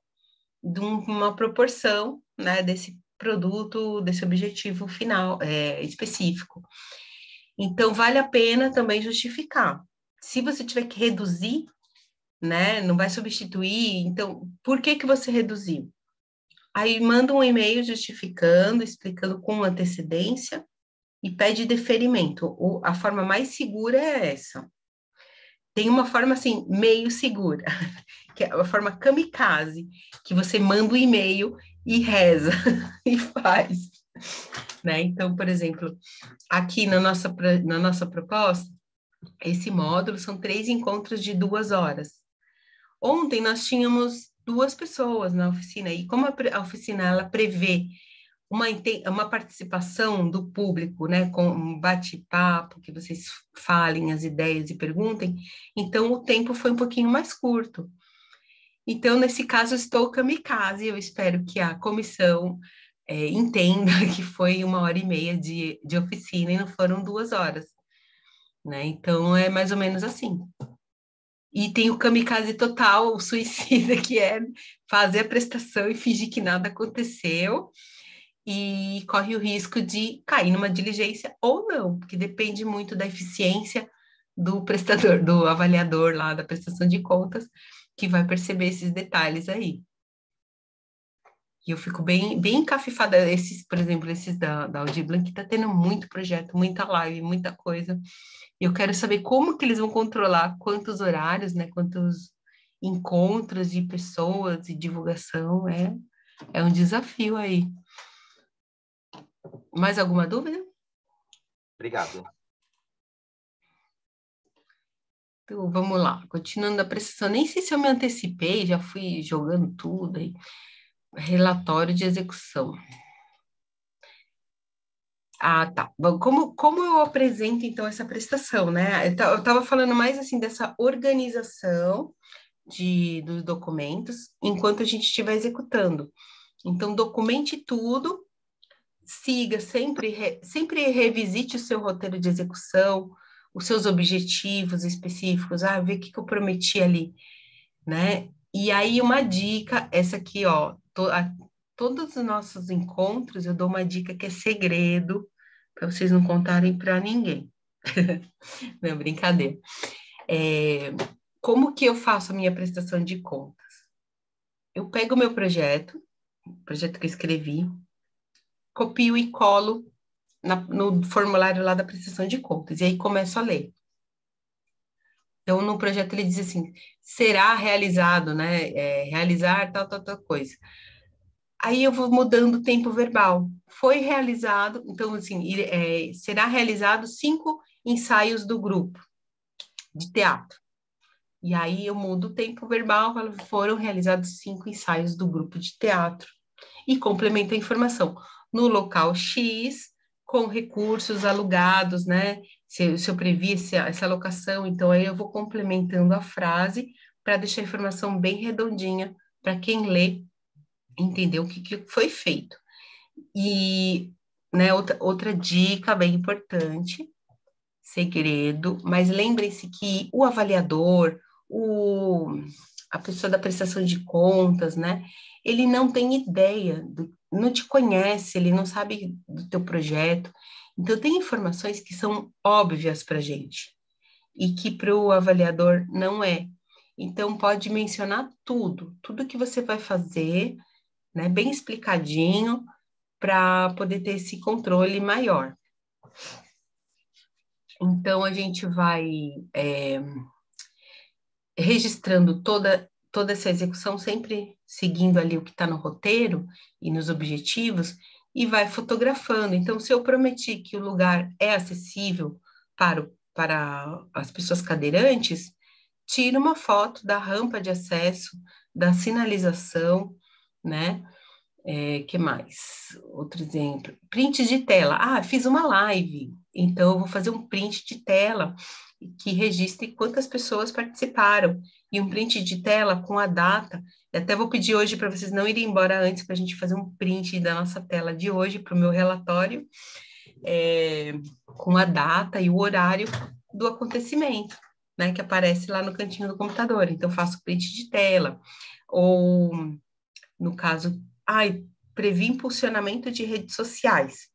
Speaker 1: de uma proporção, né, desse produto, desse objetivo final, específico. Então, vale a pena também justificar. Se você tiver que reduzir, né, não vai substituir, então, por que que você reduziu? Aí manda um e-mail justificando, explicando com antecedência e pede deferimento. A forma mais segura é essa. Tem uma forma, assim, meio segura, que é a forma kamikaze, que você manda o e-mail e reza, e faz. Né? Então, por exemplo, aqui na nossa proposta, esse módulo são 3 encontros de 2 horas. Ontem nós tínhamos 2 pessoas na oficina, e como a oficina ela prevê uma participação do público, né, com um bate-papo, que vocês falem as ideias e perguntem, então o tempo foi um pouquinho mais curto. Então, nesse caso, estou kamikaze, eu espero que a comissão entenda que foi 1h30 de oficina e não foram 2 horas, né? Então, é mais ou menos assim. E tem o kamikaze total, o suicida, que é fazer a prestação e fingir que nada aconteceu, e corre o risco de cair numa diligência ou não, porque depende muito da eficiência do prestador, do avaliador lá da prestação de contas, que vai perceber esses detalhes aí. E eu fico bem encafifada, por exemplo, esses da Audiblanc, que está tendo muito projeto, muita live, muita coisa. E eu quero saber como que eles vão controlar quantos horários, né, quantos encontros de pessoas e divulgação, é um desafio aí. Mais alguma dúvida?
Speaker 5: Obrigado.
Speaker 1: Então, vamos lá. Continuando a prestação, nem sei se eu me antecipei, já fui jogando tudo aí. Relatório de execução. Ah, tá. Bom, como eu apresento, então, essa prestação, né? Eu estava falando mais, assim, dessa organização dos documentos enquanto a gente estiver executando. Então, documente tudo, siga, sempre revisite o seu roteiro de execução, os seus objetivos específicos, ver o que eu prometi ali, né? E aí, uma dica, essa aqui, ó, todos os nossos encontros, eu dou uma dica que é segredo, para vocês não contarem para ninguém. Não, brincadeira. Como que eu faço a minha prestação de contas? Eu pego o meu projeto que eu escrevi, copio e colo no formulário lá da prestação de contas, e aí começo a ler. Então, no projeto ele diz assim, será realizado, né? Realizar tal coisa. Aí eu vou mudando o tempo verbal. Foi realizado, então, assim, será realizado 5 ensaios do grupo de teatro. E aí eu mudo o tempo verbal, foram realizados 5 ensaios do grupo de teatro. E complemento a informação. No local X, com recursos alugados, né? Se eu previ essa alocação, então aí eu vou complementando a frase para deixar a informação bem redondinha para quem lê entender o que foi feito. E, né, outra dica bem importante, segredo, mas lembrem-se que o avaliador, a pessoa da prestação de contas, né, ele não tem ideia, não te conhece, ele não sabe do teu projeto, então tem informações que são óbvias para a gente, e que para o avaliador não é. Então, pode mencionar tudo que você vai fazer, né, bem explicadinho, para poder ter esse controle maior. Então, a gente vai registrando toda essa execução, sempre seguindo ali o que está no roteiro e nos objetivos, e vai fotografando. Então, se eu prometi que o lugar é acessível para as pessoas cadeirantes, tira uma foto da rampa de acesso, da sinalização, né? Que mais? Outro exemplo. Print de tela. Ah, fiz uma live, então eu vou fazer um print de tela que registre quantas pessoas participaram. E um print de tela com a data. E até vou pedir hoje para vocês não irem embora antes, para a gente fazer um print da nossa tela de hoje para o meu relatório, com a data e o horário do acontecimento, né? Que aparece lá no cantinho do computador. Então, faço print de tela. Ou, no caso, previ impulsionamento de redes sociais,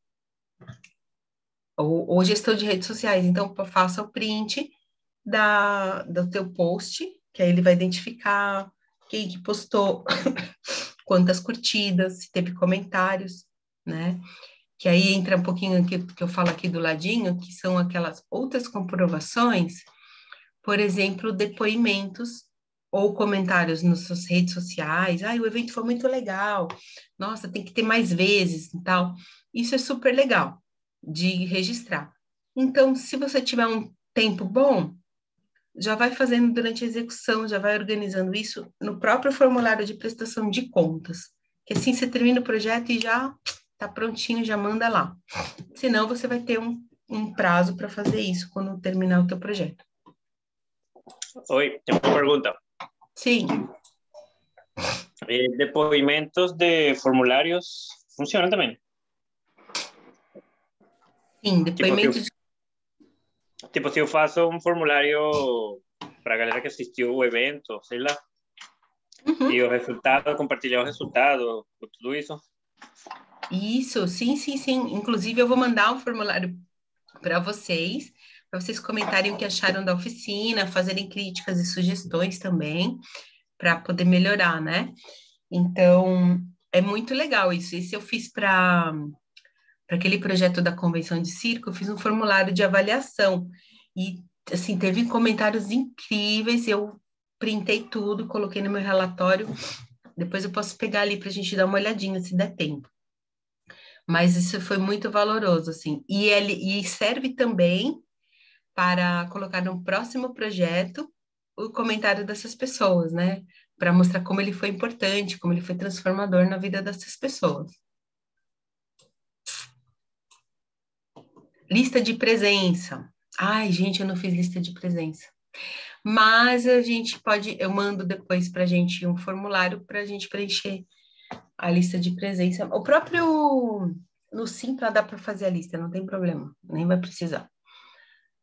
Speaker 1: ou gestão de redes sociais. Então, faça o print do teu post, que aí ele vai identificar quem que postou, quantas curtidas, se teve comentários, né? Que aí entra um pouquinho que eu falo aqui do ladinho, que são aquelas outras comprovações, por exemplo, depoimentos ou comentários nas suas redes sociais. O evento foi muito legal. Nossa, tem que ter mais vezes e tal. Isso é super legal de registrar. Então, se você tiver um tempo bom, já vai fazendo durante a execução, já vai organizando isso no próprio formulário de prestação de contas. Que assim você termina o projeto e já está prontinho, já manda lá. Senão, você vai ter um prazo para fazer isso quando terminar o teu projeto.
Speaker 6: Oi, tengo una pregunta.
Speaker 1: Sí.
Speaker 6: ¿Depoimentos de formularios funcionan también?
Speaker 1: Sim, depoimento
Speaker 6: Tipo, se eu faço um formulário para a galera que assistiu o evento, sei lá, e o resultado, compartilhar o resultado, tudo isso.
Speaker 1: Isso, sim. Inclusive, eu vou mandar um formulário para vocês comentarem o que acharam da oficina, fazerem críticas e sugestões também, para poder melhorar, né? Então, é muito legal isso. Esse eu fiz para aquele projeto da convenção de circo, eu fiz um formulário de avaliação. E, assim, teve comentários incríveis, eu printei tudo, coloquei no meu relatório. Depois eu posso pegar ali para a gente dar uma olhadinha, se der tempo. Mas isso foi muito valoroso, assim. E serve também para colocar no próximo projeto o comentário dessas pessoas, né? Para mostrar como ele foi importante, como ele foi transformador na vida dessas pessoas. Lista de presença. Ai, gente, eu não fiz lista de presença. Mas a gente eu mando depois para a gente um formulário para a gente preencher a lista de presença. O próprio, no Simpla dá para fazer a lista, não tem problema, nem vai precisar.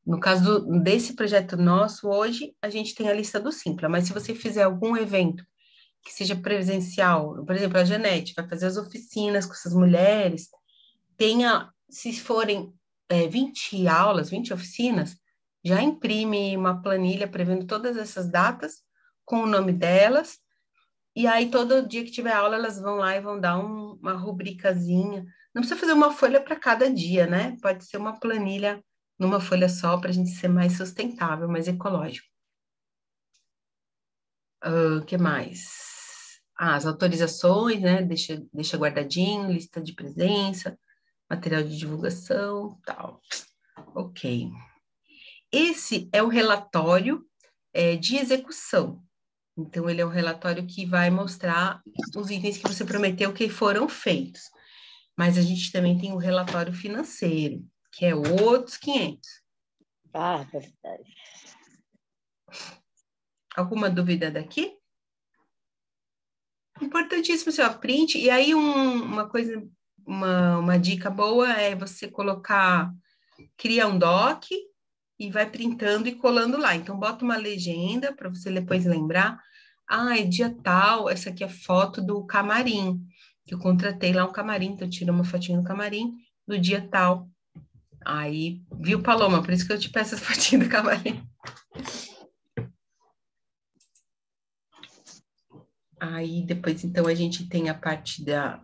Speaker 1: No caso desse projeto nosso, hoje, a gente tem a lista do Simpla, mas se você fizer algum evento que seja presencial, por exemplo, a Janete vai fazer as oficinas com essas mulheres, se forem 20 aulas, 20 oficinas, já imprime uma planilha prevendo todas essas datas, com o nome delas, e aí todo dia que tiver aula, elas vão lá e vão dar uma rubricazinha. Não precisa fazer uma folha para cada dia, né? Pode ser uma planilha numa folha só, para a gente ser mais sustentável, mais ecológico. O que mais? As autorizações, né? Deixa guardadinho, lista de presença, material de divulgação, tal. Ok. Esse é o relatório de execução. Então, ele é um relatório que vai mostrar os itens que você prometeu que foram feitos. Mas a gente também tem o relatório financeiro, que é outros 500.
Speaker 4: Verdade.
Speaker 1: Alguma dúvida daqui? Importantíssimo, seu print. E aí, uma coisa, uma dica boa é você cria um doc e vai printando e colando lá. Então, bota uma legenda para você depois lembrar. É dia tal, essa aqui é foto do camarim, que eu contratei lá um camarim, então eu tiro uma fotinha do camarim do dia tal. Aí, viu, Paloma? Por isso que eu te peço as fotinhas do camarim. Aí, depois, então, a gente tem a parte da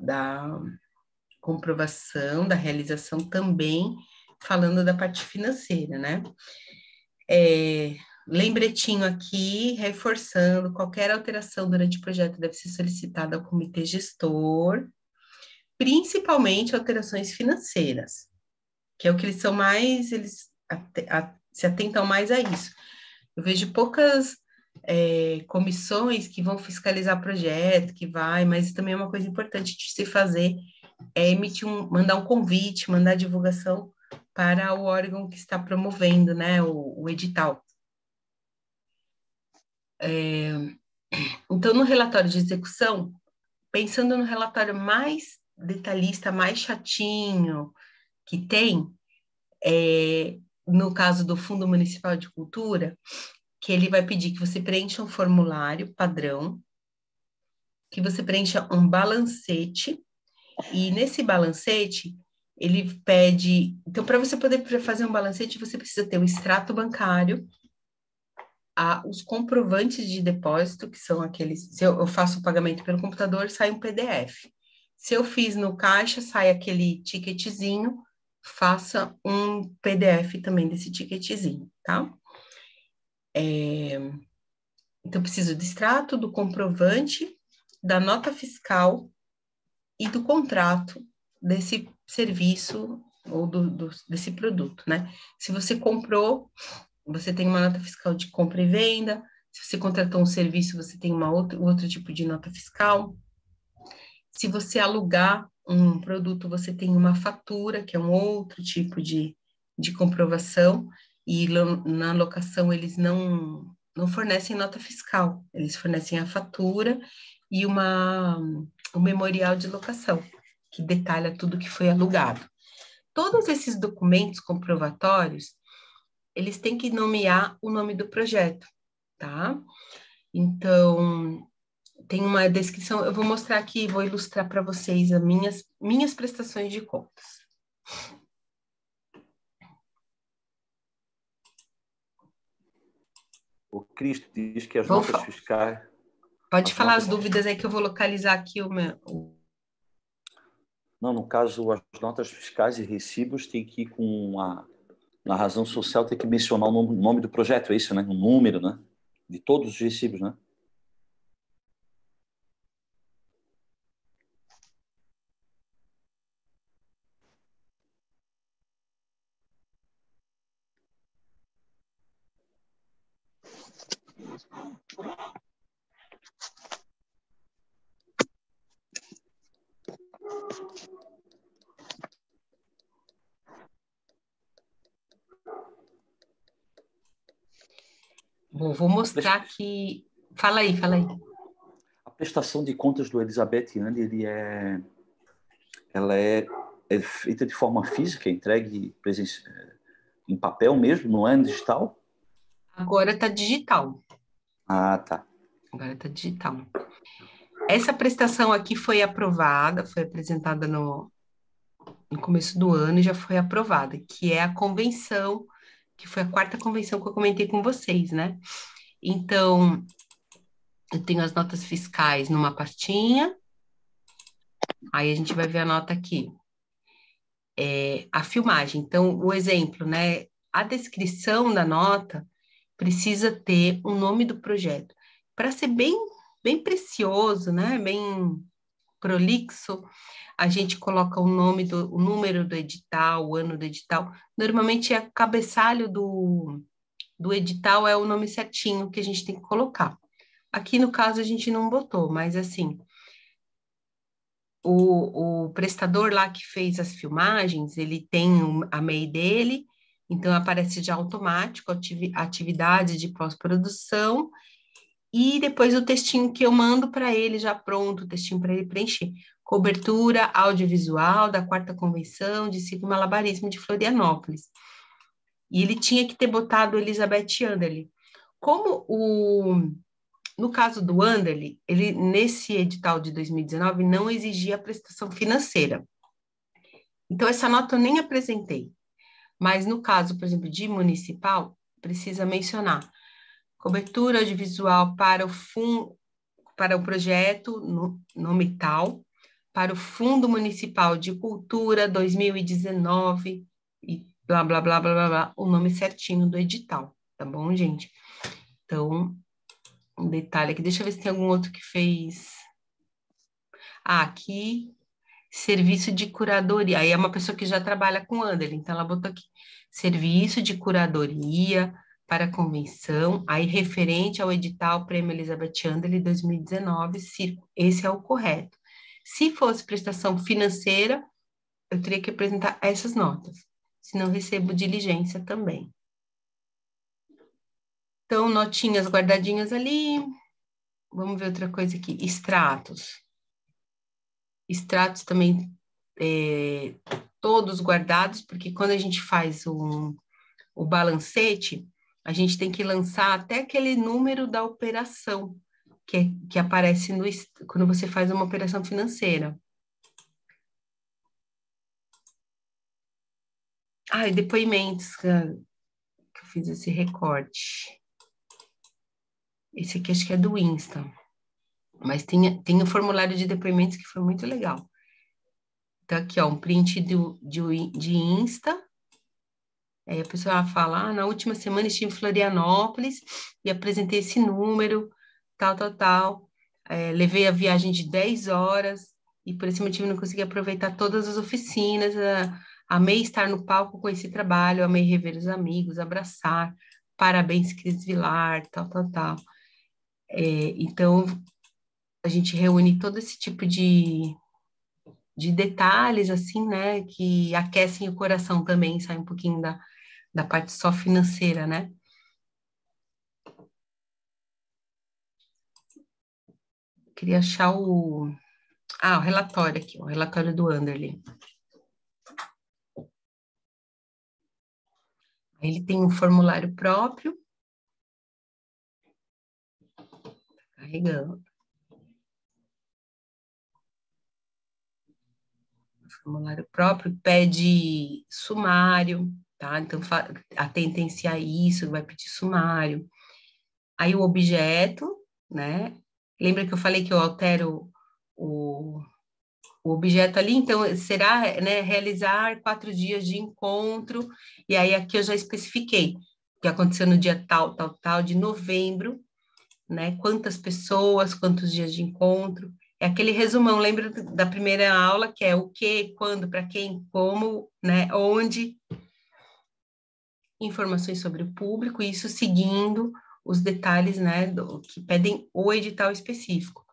Speaker 1: comprovação, da realização também, falando da parte financeira, né? Lembretinho aqui, reforçando, qualquer alteração durante o projeto deve ser solicitada ao comitê gestor, principalmente alterações financeiras, que é o que eles são mais, eles se atentam mais a isso. Eu vejo poucas comissões que vão fiscalizar projeto, mas também é uma coisa importante de se fazer, é mandar um convite, mandar divulgação para o órgão que está promovendo, né, o edital. Então, no relatório de execução, pensando no relatório mais detalhista, mais chatinho que tem, no caso do Fundo Municipal de Cultura, que ele vai pedir que você preencha um formulário padrão, que você preencha um balancete, e nesse balancete, ele pede... Então, para você poder fazer um balancete, você precisa ter o extrato bancário, os comprovantes de depósito, que são aqueles... Se eu faço o pagamento pelo computador, sai um PDF. Se eu fiz no caixa, sai aquele ticketzinho, faça um PDF também desse ticketzinho, tá? Então, preciso do extrato, do comprovante, da nota fiscal e do contrato desse serviço ou desse produto, né? Se você comprou, você tem uma nota fiscal de compra e venda. Se você contratou um serviço, você tem outro tipo de nota fiscal. Se você alugar um produto, você tem uma fatura, que é um outro tipo de comprovação, e na locação eles não fornecem nota fiscal, eles fornecem a fatura e o memorial de locação, que detalha tudo que foi alugado. Todos esses documentos comprovatórios, eles têm que nomear o nome do projeto, tá? Então, tem uma descrição, eu vou mostrar aqui, vou ilustrar para vocês as minhas prestações de contas.
Speaker 3: O Cristo diz que as notas fiscais...
Speaker 1: Pode falar as dúvidas aí que eu vou localizar aqui o meu...
Speaker 3: Não, no caso, as notas fiscais e recibos tem que ir com na razão social, tem que mencionar o nome do projeto, é isso, né? O número, né? De todos os recibos, né?
Speaker 1: Vou mostrar aqui... Fala aí.
Speaker 3: A prestação de contas do Elizabeth Andy, ela é feita de forma física, entregue em papel mesmo, não é digital?
Speaker 1: Agora está digital.
Speaker 3: Ah, tá.
Speaker 1: Agora está digital. Essa prestação aqui foi aprovada, foi apresentada no começo do ano e já foi aprovada, que é a convenção, que foi a 4ª convenção que eu comentei com vocês, né? Então, eu tenho as notas fiscais numa pastinha, aí a gente vai ver a nota aqui. A filmagem, então, o exemplo, né? A descrição da nota precisa ter o nome do projeto. Para ser bem precioso, né? Bem prolixo, a gente coloca o número do edital, o ano do edital. Normalmente, o cabeçalho do edital é o nome certinho que a gente tem que colocar. Aqui, no caso, a gente não botou, mas assim, o prestador lá que fez as filmagens, ele tem a MEI dele, então aparece já automático atividade de pós-produção, e depois o textinho que eu mando para ele já pronto, o textinho para ele preencher. Cobertura audiovisual da 4ª Convenção de Ciclo Malabarismo de Florianópolis. E ele tinha que ter botado Elizabeth Anderle. No caso do Anderle, ele, nesse edital de 2019, não exigia a prestação financeira. Então, essa nota eu nem apresentei. Mas no caso, por exemplo, de municipal, precisa mencionar cobertura audiovisual para o projeto, nome tal, para o Fundo Municipal de Cultura 2019, e blá, blá, blá, blá, blá, blá, o nome certinho do edital, tá bom, gente? Então, um detalhe aqui, deixa eu ver se tem algum outro que fez. Aqui, serviço de curadoria. Aí é uma pessoa que já trabalha com Anderle, então ela botou aqui, serviço de curadoria, para a convenção, aí referente ao edital Prêmio Elizabeth Anderle 2019, esse é o correto. Se fosse prestação financeira, eu teria que apresentar essas notas, senão recebo diligência também. Então, notinhas guardadinhas ali. Vamos ver outra coisa aqui, extratos. Extratos também, todos guardados, porque quando a gente faz o balancete, a gente tem que lançar até aquele número da operação que aparece quando você faz uma operação financeira. E depoimentos, que eu fiz esse recorte. Esse aqui acho que é do Insta. Mas tem o formulário de depoimentos que foi muito legal. Então, aqui, ó, um print de Insta. Aí a pessoa fala, na última semana estive em Florianópolis e apresentei esse número, tal. Levei a viagem de 10 horas e por esse motivo não consegui aproveitar todas as oficinas. Amei estar no palco com esse trabalho, amei rever os amigos, abraçar. Parabéns, Cris Vilar, tal. Então, a gente reúne todo esse tipo de detalhes, assim, né, que aquecem o coração também, sai um pouquinho da parte só financeira, né? Queria achar o relatório aqui, o relatório do Anderle. Ele tem um formulário próprio. Carregando. Formulário próprio, pede sumário, tá? Então, atentem-se a isso, vai pedir sumário. Aí o objeto, né? Lembra que eu falei que eu altero o objeto ali? Então, será, né, realizar 4 dias de encontro, e aí aqui eu já especifiquei, que aconteceu no dia tal, de novembro, né? Quantas pessoas, quantos dias de encontro. É aquele resumão, lembra da primeira aula, que é o que, quando, para quem, como, né? Onde. Informações sobre o público, isso seguindo os detalhes, né, que pedem o edital específico.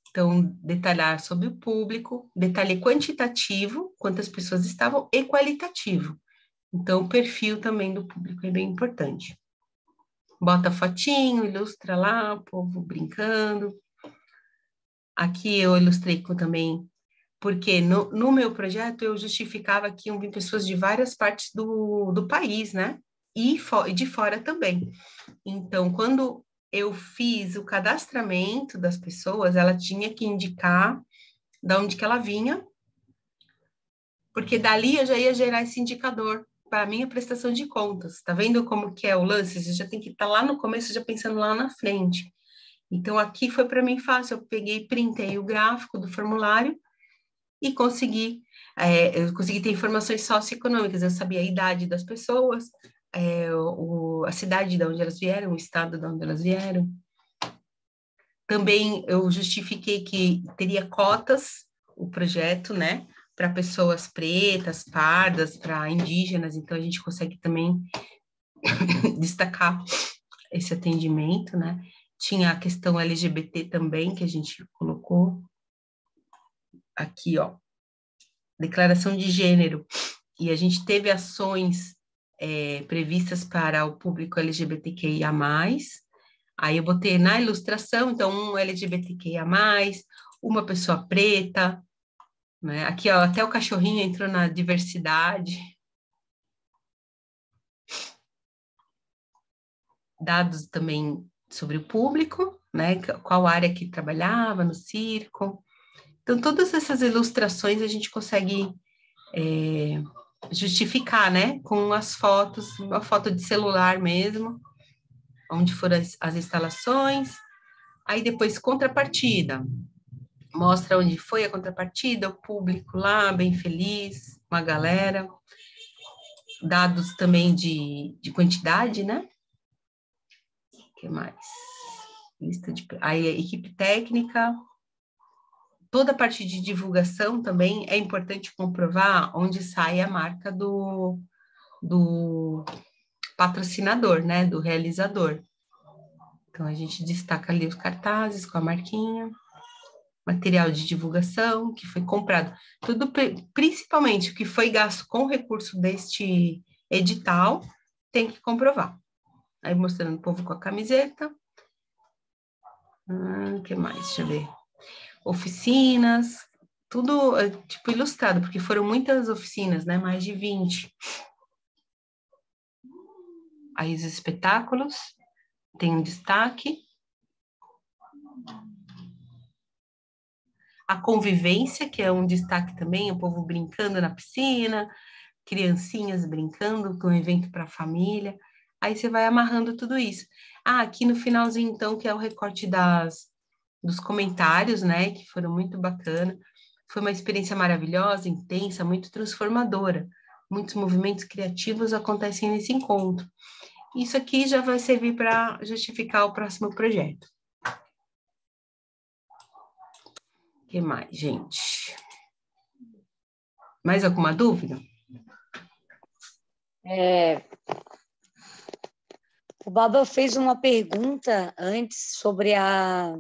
Speaker 1: Então, detalhar sobre o público, detalhe quantitativo, quantas pessoas estavam, e qualitativo. Então, o perfil também do público é bem importante. Bota fotinho, ilustra lá, o povo brincando. Aqui eu ilustrei também, porque no meu projeto eu justificava que iam vir pessoas de várias partes do país, né? E de fora também. Então, quando eu fiz o cadastramento das pessoas, ela tinha que indicar de onde que ela vinha, porque dali eu já ia gerar esse indicador para a minha prestação de contas. Tá vendo como que é o lance? Você já tem que estar lá no começo, já pensando lá na frente. Então, aqui foi para mim fácil, eu peguei, printei o gráfico do formulário e consegui ter informações socioeconômicas, eu sabia a idade das pessoas, a cidade de onde elas vieram, o estado de onde elas vieram. Também eu justifiquei que teria cotas, o projeto, né, para pessoas pretas, pardas, para indígenas, então a gente consegue também destacar esse atendimento, né. Tinha a questão LGBT também, que a gente colocou aqui, ó, declaração de gênero, e a gente teve ações previstas para o público LGBTQIA+, aí eu botei na ilustração, então, um LGBTQIA+, uma pessoa preta, né? Aqui, ó, até o cachorrinho entrou na diversidade. Dados também sobre o público, né? Qual área que trabalhava no circo. Então, todas essas ilustrações a gente consegue justificar, né? Com as fotos, uma foto de celular mesmo, onde foram as instalações. Aí depois, contrapartida. Mostra onde foi a contrapartida, o público lá, bem feliz, uma galera. Dados também de quantidade, né? O que mais? Lista de... Aí a equipe técnica. Toda a parte de divulgação também é importante comprovar onde sai a marca do patrocinador, né, do realizador. Então, a gente destaca ali os cartazes com a marquinha, material de divulgação que foi comprado, tudo, principalmente o que foi gasto com o recurso deste edital, tem que comprovar. Aí mostrando o povo com a camiseta. O que mais? Deixa eu ver. Oficinas, tudo tipo ilustrado, porque foram muitas oficinas, né? Mais de 20. Aí os espetáculos, tem um destaque. A convivência, que é um destaque também, o povo brincando na piscina, criancinhas brincando, com um evento para a família. Aí você vai amarrando tudo isso. Aqui no finalzinho, então, que é o recorte dos comentários, né, que foram muito bacana. Foi uma experiência maravilhosa, intensa, muito transformadora. Muitos movimentos criativos acontecem nesse encontro. Isso aqui já vai servir para justificar o próximo projeto. O que mais, gente? Mais alguma dúvida?
Speaker 4: O Baba fez uma pergunta antes sobre a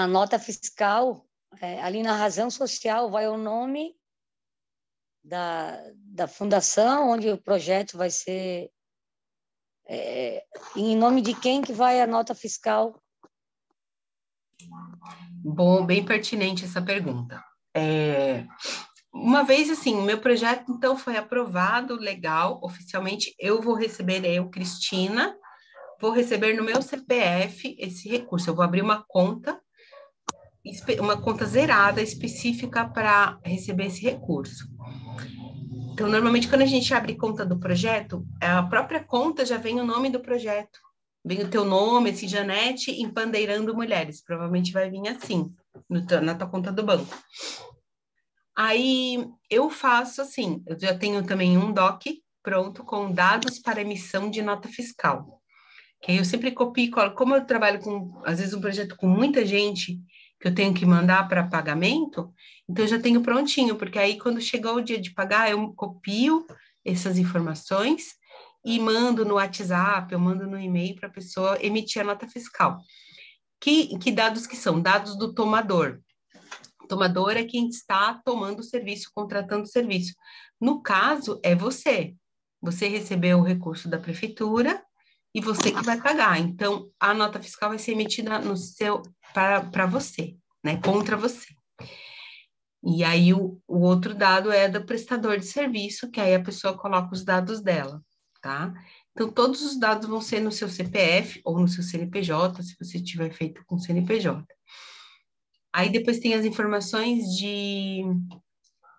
Speaker 4: nota fiscal. Ali na razão social vai o nome da fundação, onde o projeto vai ser... em nome de quem que vai a nota fiscal?
Speaker 1: Bom, bem pertinente essa pergunta. Uma vez, assim, o meu projeto, então, foi aprovado, legal, oficialmente, eu vou receber, Cristina, vou receber no meu CPF esse recurso, eu vou abrir uma conta zerada, específica para receber esse recurso. Então, normalmente, quando a gente abre conta do projeto, a própria conta já vem o nome do projeto, vem o teu nome, assim, Janete Empandeirando Mulheres, provavelmente vai vir assim, na tua conta do banco. Aí, eu faço assim, eu já tenho também um doc pronto com dados para emissão de nota fiscal. Que aí eu sempre copio e colo. Como eu trabalho às vezes, um projeto com muita gente que eu tenho que mandar para pagamento, então eu já tenho prontinho, porque aí quando chegar o dia de pagar, eu copio essas informações e mando no WhatsApp, eu mando no e-mail para a pessoa emitir a nota fiscal. Que dados que são? Dados do tomador. O tomador é quem está tomando o serviço, contratando o serviço. No caso, é você. Você recebeu o recurso da prefeitura e você que vai pagar. Então, a nota fiscal vai ser emitida para você, né? Contra você. E aí, o outro dado é do prestador de serviço, que aí a pessoa coloca os dados dela, tá? Então, todos os dados vão ser no seu CPF ou no seu CNPJ, se você tiver feito com CNPJ. Aí, depois tem as informações de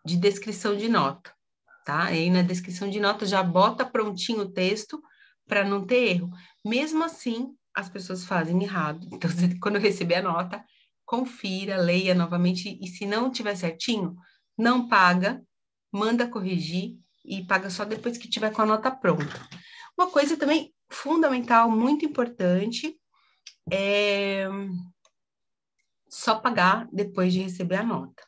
Speaker 1: descrição de nota, tá? Aí, na descrição de nota, já bota prontinho o texto para não ter erro. Mesmo assim, as pessoas fazem errado. Então, quando eu receber a nota, confira, leia novamente, e se não tiver certinho, não paga, manda corrigir e paga só depois que tiver com a nota pronta. Uma coisa também fundamental, muito importante, é só pagar depois de receber a nota.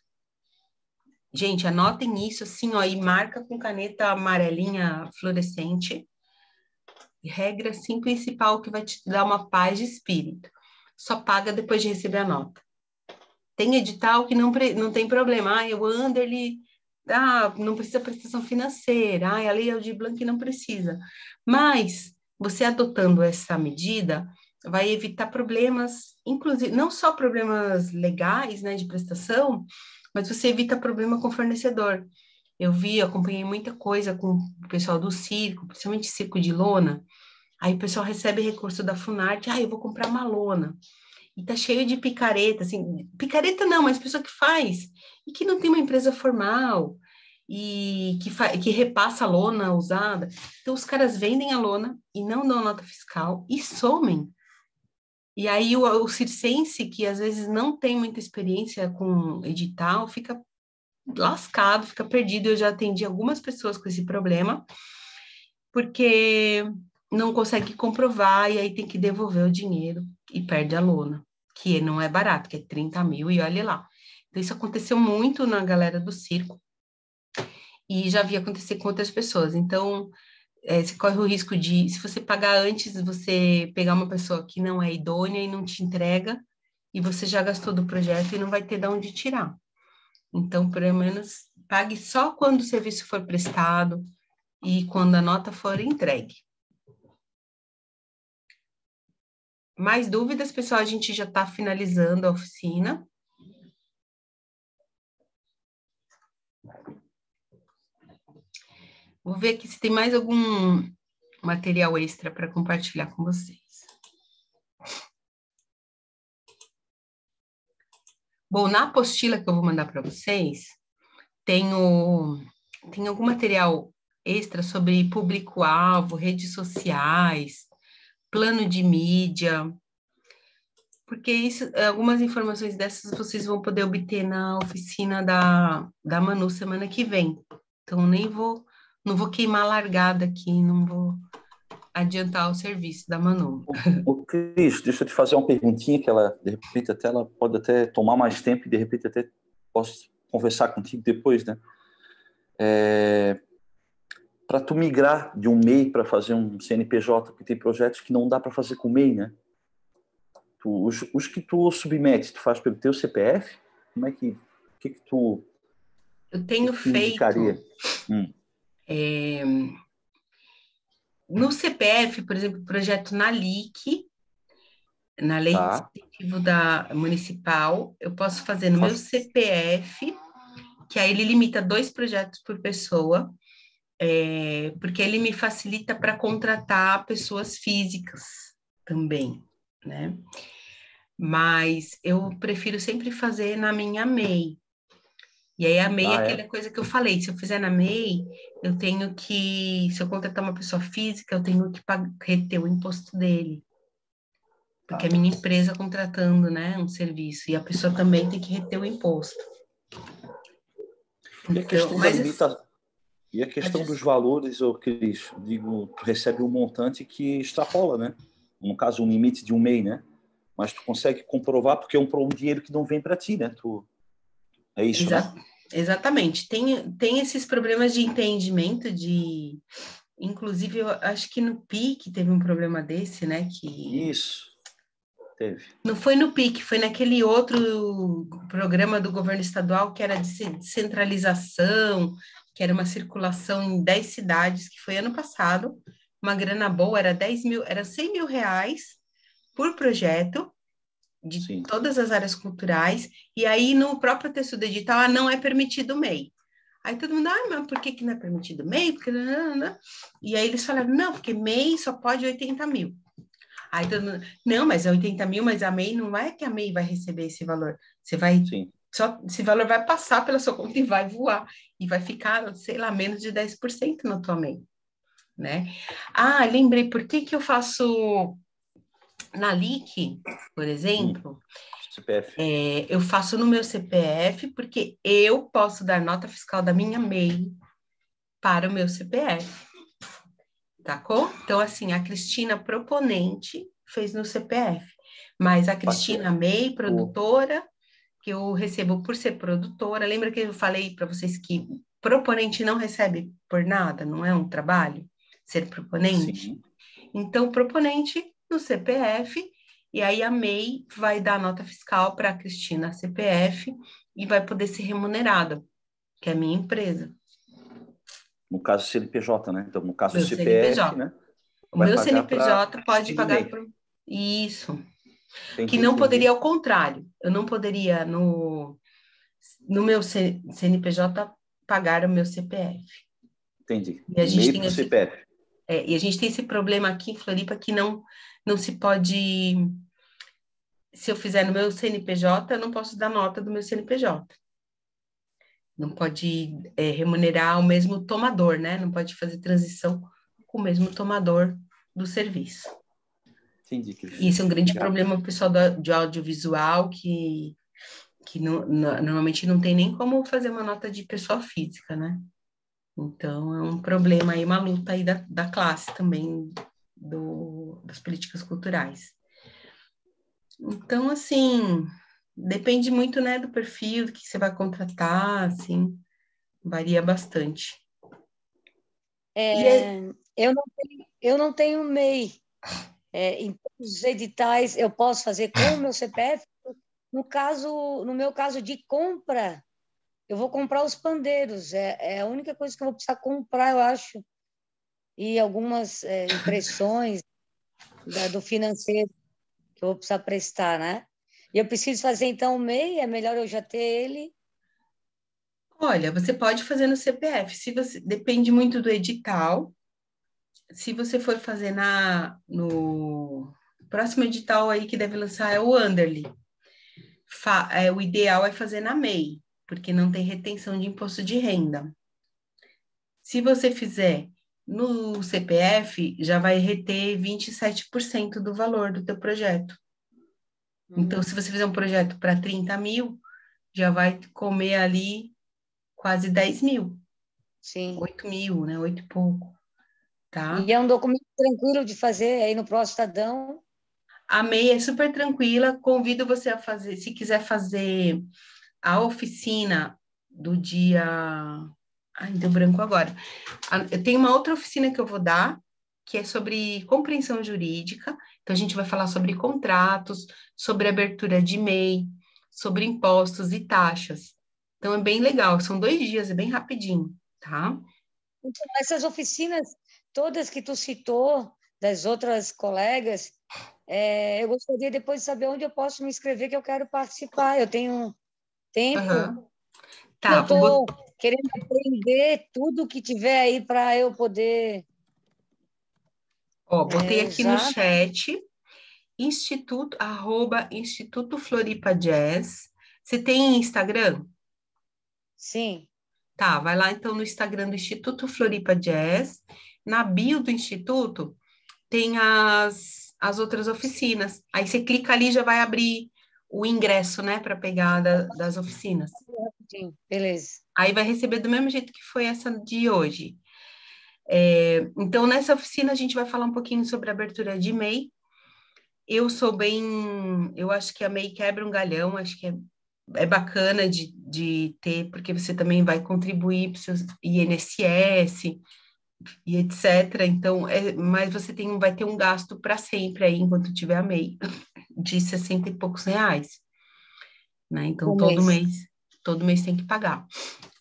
Speaker 1: Gente, anotem isso assim, ó, e marca com caneta amarelinha fluorescente. Regra assim principal que vai te dar uma paz de espírito. Só paga depois de receber a nota. Tem edital que não tem problema. O Anderly não precisa prestação financeira. A Lei Aldir Blanc não precisa. Mas você adotando essa medida vai evitar problemas, inclusive, não só problemas legais, né, de prestação, mas você evita problema com o fornecedor. Eu acompanhei muita coisa com o pessoal do circo, principalmente circo de lona. Aí o pessoal recebe recurso da Funarte, eu vou comprar uma lona. E tá cheio de picareta, assim, picareta não, mas pessoa que faz, e que não tem uma empresa formal, e que repassa a lona usada. Então, os caras vendem a lona e não dão nota fiscal e somem. E aí o circense, que às vezes não tem muita experiência com edital, fica lascado, fica perdido. Eu já atendi algumas pessoas com esse problema, porque não consegue comprovar e aí tem que devolver o dinheiro e perde a lona, que não é barato, que é 30 mil e olha lá. Então, isso aconteceu muito na galera do circo e já vi acontecer com outras pessoas. Então, você corre o risco de, se você pagar antes, você pegar uma pessoa que não é idônea e não te entrega, e você já gastou do projeto e não vai ter de onde tirar. Então, pelo menos, pague só quando o serviço for prestado e quando a nota for entregue. Mais dúvidas, pessoal? A gente já está finalizando a oficina. Vou ver aqui se tem mais algum material extra para compartilhar com vocês. Bom, na apostila que eu vou mandar para vocês, tem algum material extra sobre público-alvo, redes sociais, plano de mídia, porque algumas informações dessas vocês vão poder obter na oficina da Manu semana que vem. Então, não vou queimar a largada aqui, não vou adiantar o serviço da Manu.
Speaker 3: Ô, Cris, deixa eu te fazer uma perguntinha que ela, de repente, ela pode até tomar mais tempo e, de repente, até posso conversar contigo depois, né? Para tu migrar de um MEI para fazer um CNPJ, porque tem projetos que não dá para fazer com MEI, né? Os que tu submete, tu faz pelo teu CPF? Como é que... O que tu...
Speaker 1: Eu tenho feito... No CPF, por exemplo, projeto na LIC, na Lei de Incentivo Municipal, eu posso fazer no meu CPF, que aí ele limita 2 projetos por pessoa, porque ele me facilita para contratar pessoas físicas também, né? Mas eu prefiro sempre fazer na minha MEI. E aí a MEI é aquela coisa que eu falei, se eu fizer na MEI, eu tenho que, se eu contratar uma pessoa física, eu tenho que reter o imposto dele. Porque é a minha empresa contratando, né, um serviço, e a pessoa também tem que reter o imposto.
Speaker 3: E a questão da limitação... E a questão dos valores, Cris, digo, tu recebe um montante que extrapola, né? No caso, um limite de um MEI, né? Mas tu consegue comprovar porque é um dinheiro que não vem para ti, né? É isso, né?
Speaker 1: Exatamente. Tem esses problemas de entendimento, inclusive, eu acho que no PIC teve um problema desse, né?
Speaker 3: Isso, teve.
Speaker 1: Não foi no PIC, foi naquele outro programa do governo estadual que era de descentralização, que era uma circulação em 10 cidades, que foi ano passado, uma grana boa, era 100 mil reais por projeto, de todas as áreas culturais, e aí no próprio texto do edital, não é permitido MEI. Aí todo mundo, mas por que não é permitido MEI? Porque não. E aí eles falaram, não, porque MEI só pode 80 mil. Aí todo mundo, não, mas é 80 mil, mas a MEI não é que a MEI vai receber esse valor. Você vai, esse valor vai passar pela sua conta e vai voar. E vai ficar, sei lá, menos de 10% na tua MEI, né? Lembrei, por que eu faço na LIC, por exemplo, eu faço no meu CPF, porque eu posso dar nota fiscal da minha MEI para o meu CPF. Tacou? Então, assim, a Cristina proponente fez no CPF, mas a Cristina MEI, produtora, que eu recebo por ser produtora, lembra que eu falei para vocês que proponente não recebe por nada, não é um trabalho ser proponente? Sim. Então, proponente no CPF, e aí a MEI vai dar nota fiscal para a Cristina CPF e vai poder ser remunerada, que é a minha empresa.
Speaker 3: No caso CNPJ, né? Então, no caso CPF,
Speaker 1: CNPJ.
Speaker 3: né?
Speaker 1: O meu CNPJ pode pagar por... Isso. Que não poderia ao contrário. Eu não poderia, no meu CNPJ, pagar o meu CPF.
Speaker 3: Entendi.
Speaker 1: E a gente tem
Speaker 3: esse CPF.
Speaker 1: E a gente tem esse problema aqui em Floripa que não se pode... Se eu fizer no meu CNPJ, eu não posso dar nota do meu CNPJ. Não pode remunerar o mesmo tomador, né? Não pode fazer transição com o mesmo tomador do serviço.
Speaker 3: Entendi.
Speaker 1: Isso é um grande problema para o pessoal de audiovisual, que normalmente não tem nem como fazer uma nota de pessoa física, né? Então, é um problema aí, uma luta aí da classe também, das políticas culturais. Então, assim, depende muito, né, do perfil que você vai contratar, assim, varia bastante.
Speaker 4: Eu não tenho MEI. Em todos os editais, eu posso fazer com o meu CPF. No meu caso de compra, eu vou comprar os pandeiros. É a única coisa que eu vou precisar comprar, eu acho. E algumas impressões do financeiro que eu vou precisar prestar, né? E eu preciso fazer, então, o MEI, é melhor eu já ter ele.
Speaker 1: Olha, você pode fazer no CPF, se você depende muito do edital. Se você for fazer no próximo edital aí que deve lançar é o Underly. O ideal é fazer na MEI, porque não tem retenção de imposto de renda. Se você fizer no CPF, já vai reter 27% do valor do teu projeto. Então, se você fizer um projeto para 30 mil, já vai comer ali quase 10 mil.
Speaker 4: Sim.
Speaker 1: 8 mil, né? 8 e pouco. Tá?
Speaker 4: E é um documento tranquilo de fazer aí no próximo Estadão.
Speaker 1: A MEI é super tranquila, convido você a fazer, se quiser fazer a oficina do dia... Ai, deu branco agora. Eu tenho uma outra oficina que eu vou dar, que é sobre compreensão jurídica. Então, a gente vai falar sobre contratos, sobre abertura de MEI, sobre impostos e taxas. Então, é bem legal, são 2 dias, é bem rapidinho, tá?
Speaker 4: Então, essas oficinas todas que tu citou, das outras colegas, eu gostaria depois de saber onde eu posso me inscrever, que eu quero participar. Eu tenho tempo.
Speaker 1: Uhum.
Speaker 4: Eu
Speaker 1: Tá,
Speaker 4: estou querendo aprender tudo que tiver aí para eu poder
Speaker 1: botei aqui no
Speaker 4: usar.
Speaker 1: chat, Instituto Floripa Jazz. Você tem Instagram?
Speaker 4: Sim.
Speaker 1: Tá, vai lá então no Instagram do Instituto Floripa Jazz. Na bio do Instituto tem as outras oficinas. Aí você clica ali e já vai abrir o ingresso, né, para pegar das oficinas.
Speaker 4: Sim, beleza.
Speaker 1: Aí vai receber do mesmo jeito que foi essa de hoje. Então, nessa oficina a gente vai falar um pouquinho sobre a abertura de MEI. Eu acho que a MEI quebra um galhão, acho que é bacana de ter, porque você também vai contribuir para o seu INSS e etc. Então, mas você vai ter um gasto para sempre aí, enquanto tiver a MEI, de 60 e poucos reais, né? Então, todo mês tem que pagar.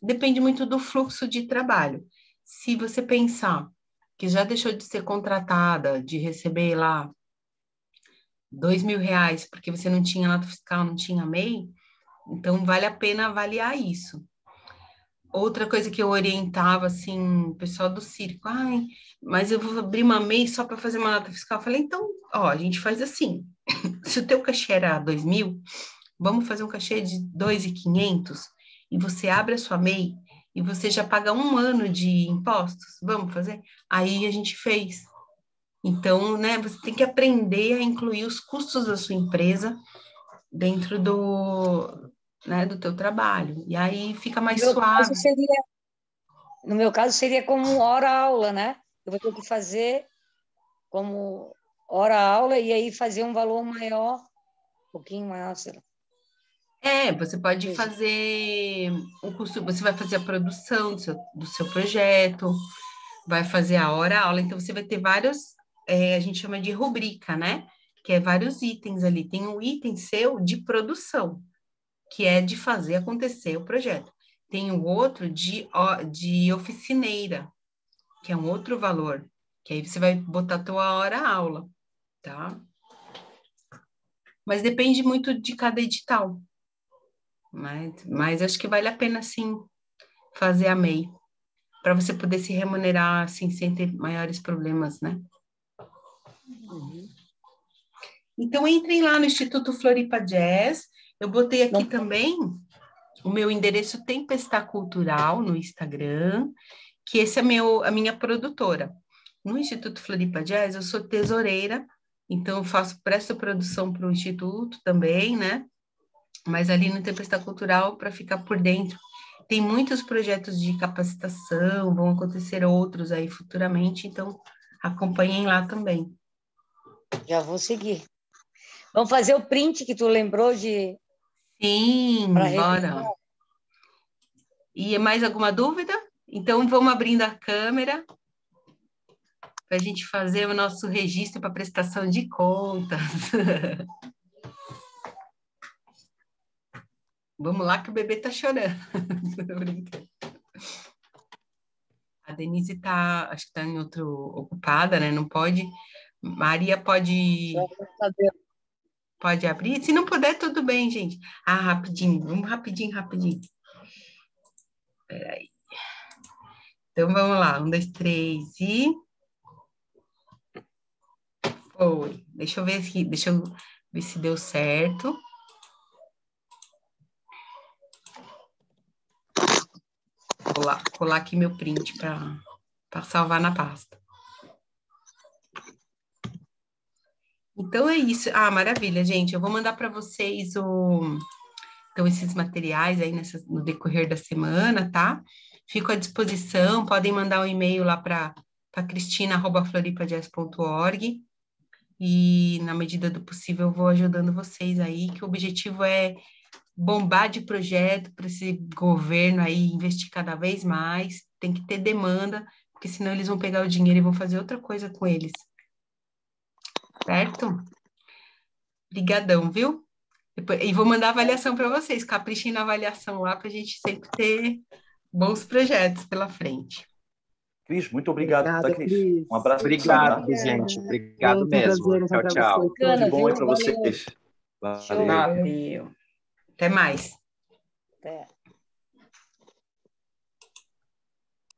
Speaker 1: Depende muito do fluxo de trabalho. Se você pensar que já deixou de ser contratada, de receber lá R$ 2.000, porque você não tinha nota fiscal, não tinha MEI, então vale a pena avaliar isso. Outra coisa que eu orientava, assim, o pessoal do circo, mas eu vou abrir uma MEI só para fazer uma nota fiscal. Eu falei, então, a gente faz assim, se o teu cachê era 2.000, vamos fazer um cachê de 2.500 e você abre a sua MEI e você já paga 1 ano de impostos, vamos fazer? Aí a gente fez. Então, né, você tem que aprender a incluir os custos da sua empresa dentro do teu trabalho. E aí fica mais suave.
Speaker 4: No meu caso, seria como hora-aula, né? Eu vou ter que fazer como hora-aula e aí fazer um valor maior, um pouquinho maior, sei lá.
Speaker 1: Você pode fazer um custo, você vai fazer a produção do seu projeto, vai fazer a hora-aula, então você vai ter vários, a gente chama de rubrica, né? Que é vários itens ali. Tem um item seu de produção, que é de fazer acontecer o projeto. Tem o outro de oficineira, que é um outro valor, que aí você vai botar a tua hora-aula, tá? Mas depende muito de cada edital. Mas acho que vale a pena, sim, fazer a MEI, para você poder se remunerar, assim, sem ter maiores problemas, né?
Speaker 4: Uhum.
Speaker 1: Então, entrem lá no Instituto Floripa Jazz. Eu botei aqui também o meu endereço Tempestade Cultural no Instagram, que esse é a minha produtora. No Instituto Floripa Jazz, eu sou tesoureira, então eu presto produção para o Instituto também, né? Mas ali no Tempestade Cultural, para ficar por dentro, tem muitos projetos de capacitação, vão acontecer outros aí futuramente, então acompanhem lá também.
Speaker 4: Já vou seguir. Vamos fazer o print que tu lembrou de...
Speaker 1: Sim, bora. E mais alguma dúvida? Então, vamos abrindo a câmera. para a gente fazer o nosso registro para prestação de contas. Vamos lá que o bebê está chorando. Tô brincando. A Denise está, acho que está em outro, ocupada, né? Não pode. Maria pode abrir. Se não puder, tudo bem, gente. Ah, rapidinho, vamos rapidinho. Peraí. Então, vamos lá. 1, 2, 3 e... Foi. Deixa eu ver se deu certo. Colar aqui meu print para salvar na pasta. Então é isso. Ah, maravilha, gente. Eu vou mandar para vocês então, esses materiais aí no decorrer da semana, tá? Fico à disposição. Podem mandar um e-mail lá para cristina@floripajazz.org. E, na medida do possível, eu vou ajudando vocês aí, que o objetivo é bombar de projeto para esse governo aí investir cada vez mais. Tem que ter demanda, porque senão eles vão pegar o dinheiro e vão fazer outra coisa com eles. Certo? Obrigadão, viu? E vou mandar avaliação para vocês. Caprichem na avaliação lá para a gente sempre ter bons projetos pela frente.
Speaker 3: Cris, muito obrigado,
Speaker 2: Obrigada,
Speaker 3: tá, Cris?
Speaker 2: Cris.
Speaker 3: Um abraço.
Speaker 5: Obrigado,
Speaker 3: Tá?
Speaker 5: gente. Obrigado
Speaker 2: Muito
Speaker 5: mesmo.
Speaker 2: prazer estar
Speaker 5: Tchau,
Speaker 2: para
Speaker 5: tchau.
Speaker 2: vocês.
Speaker 3: Tudo de bom aí
Speaker 4: Viu?
Speaker 3: para vocês.
Speaker 4: Show.
Speaker 3: Valeu.
Speaker 1: Valeu. Até mais.
Speaker 4: Até.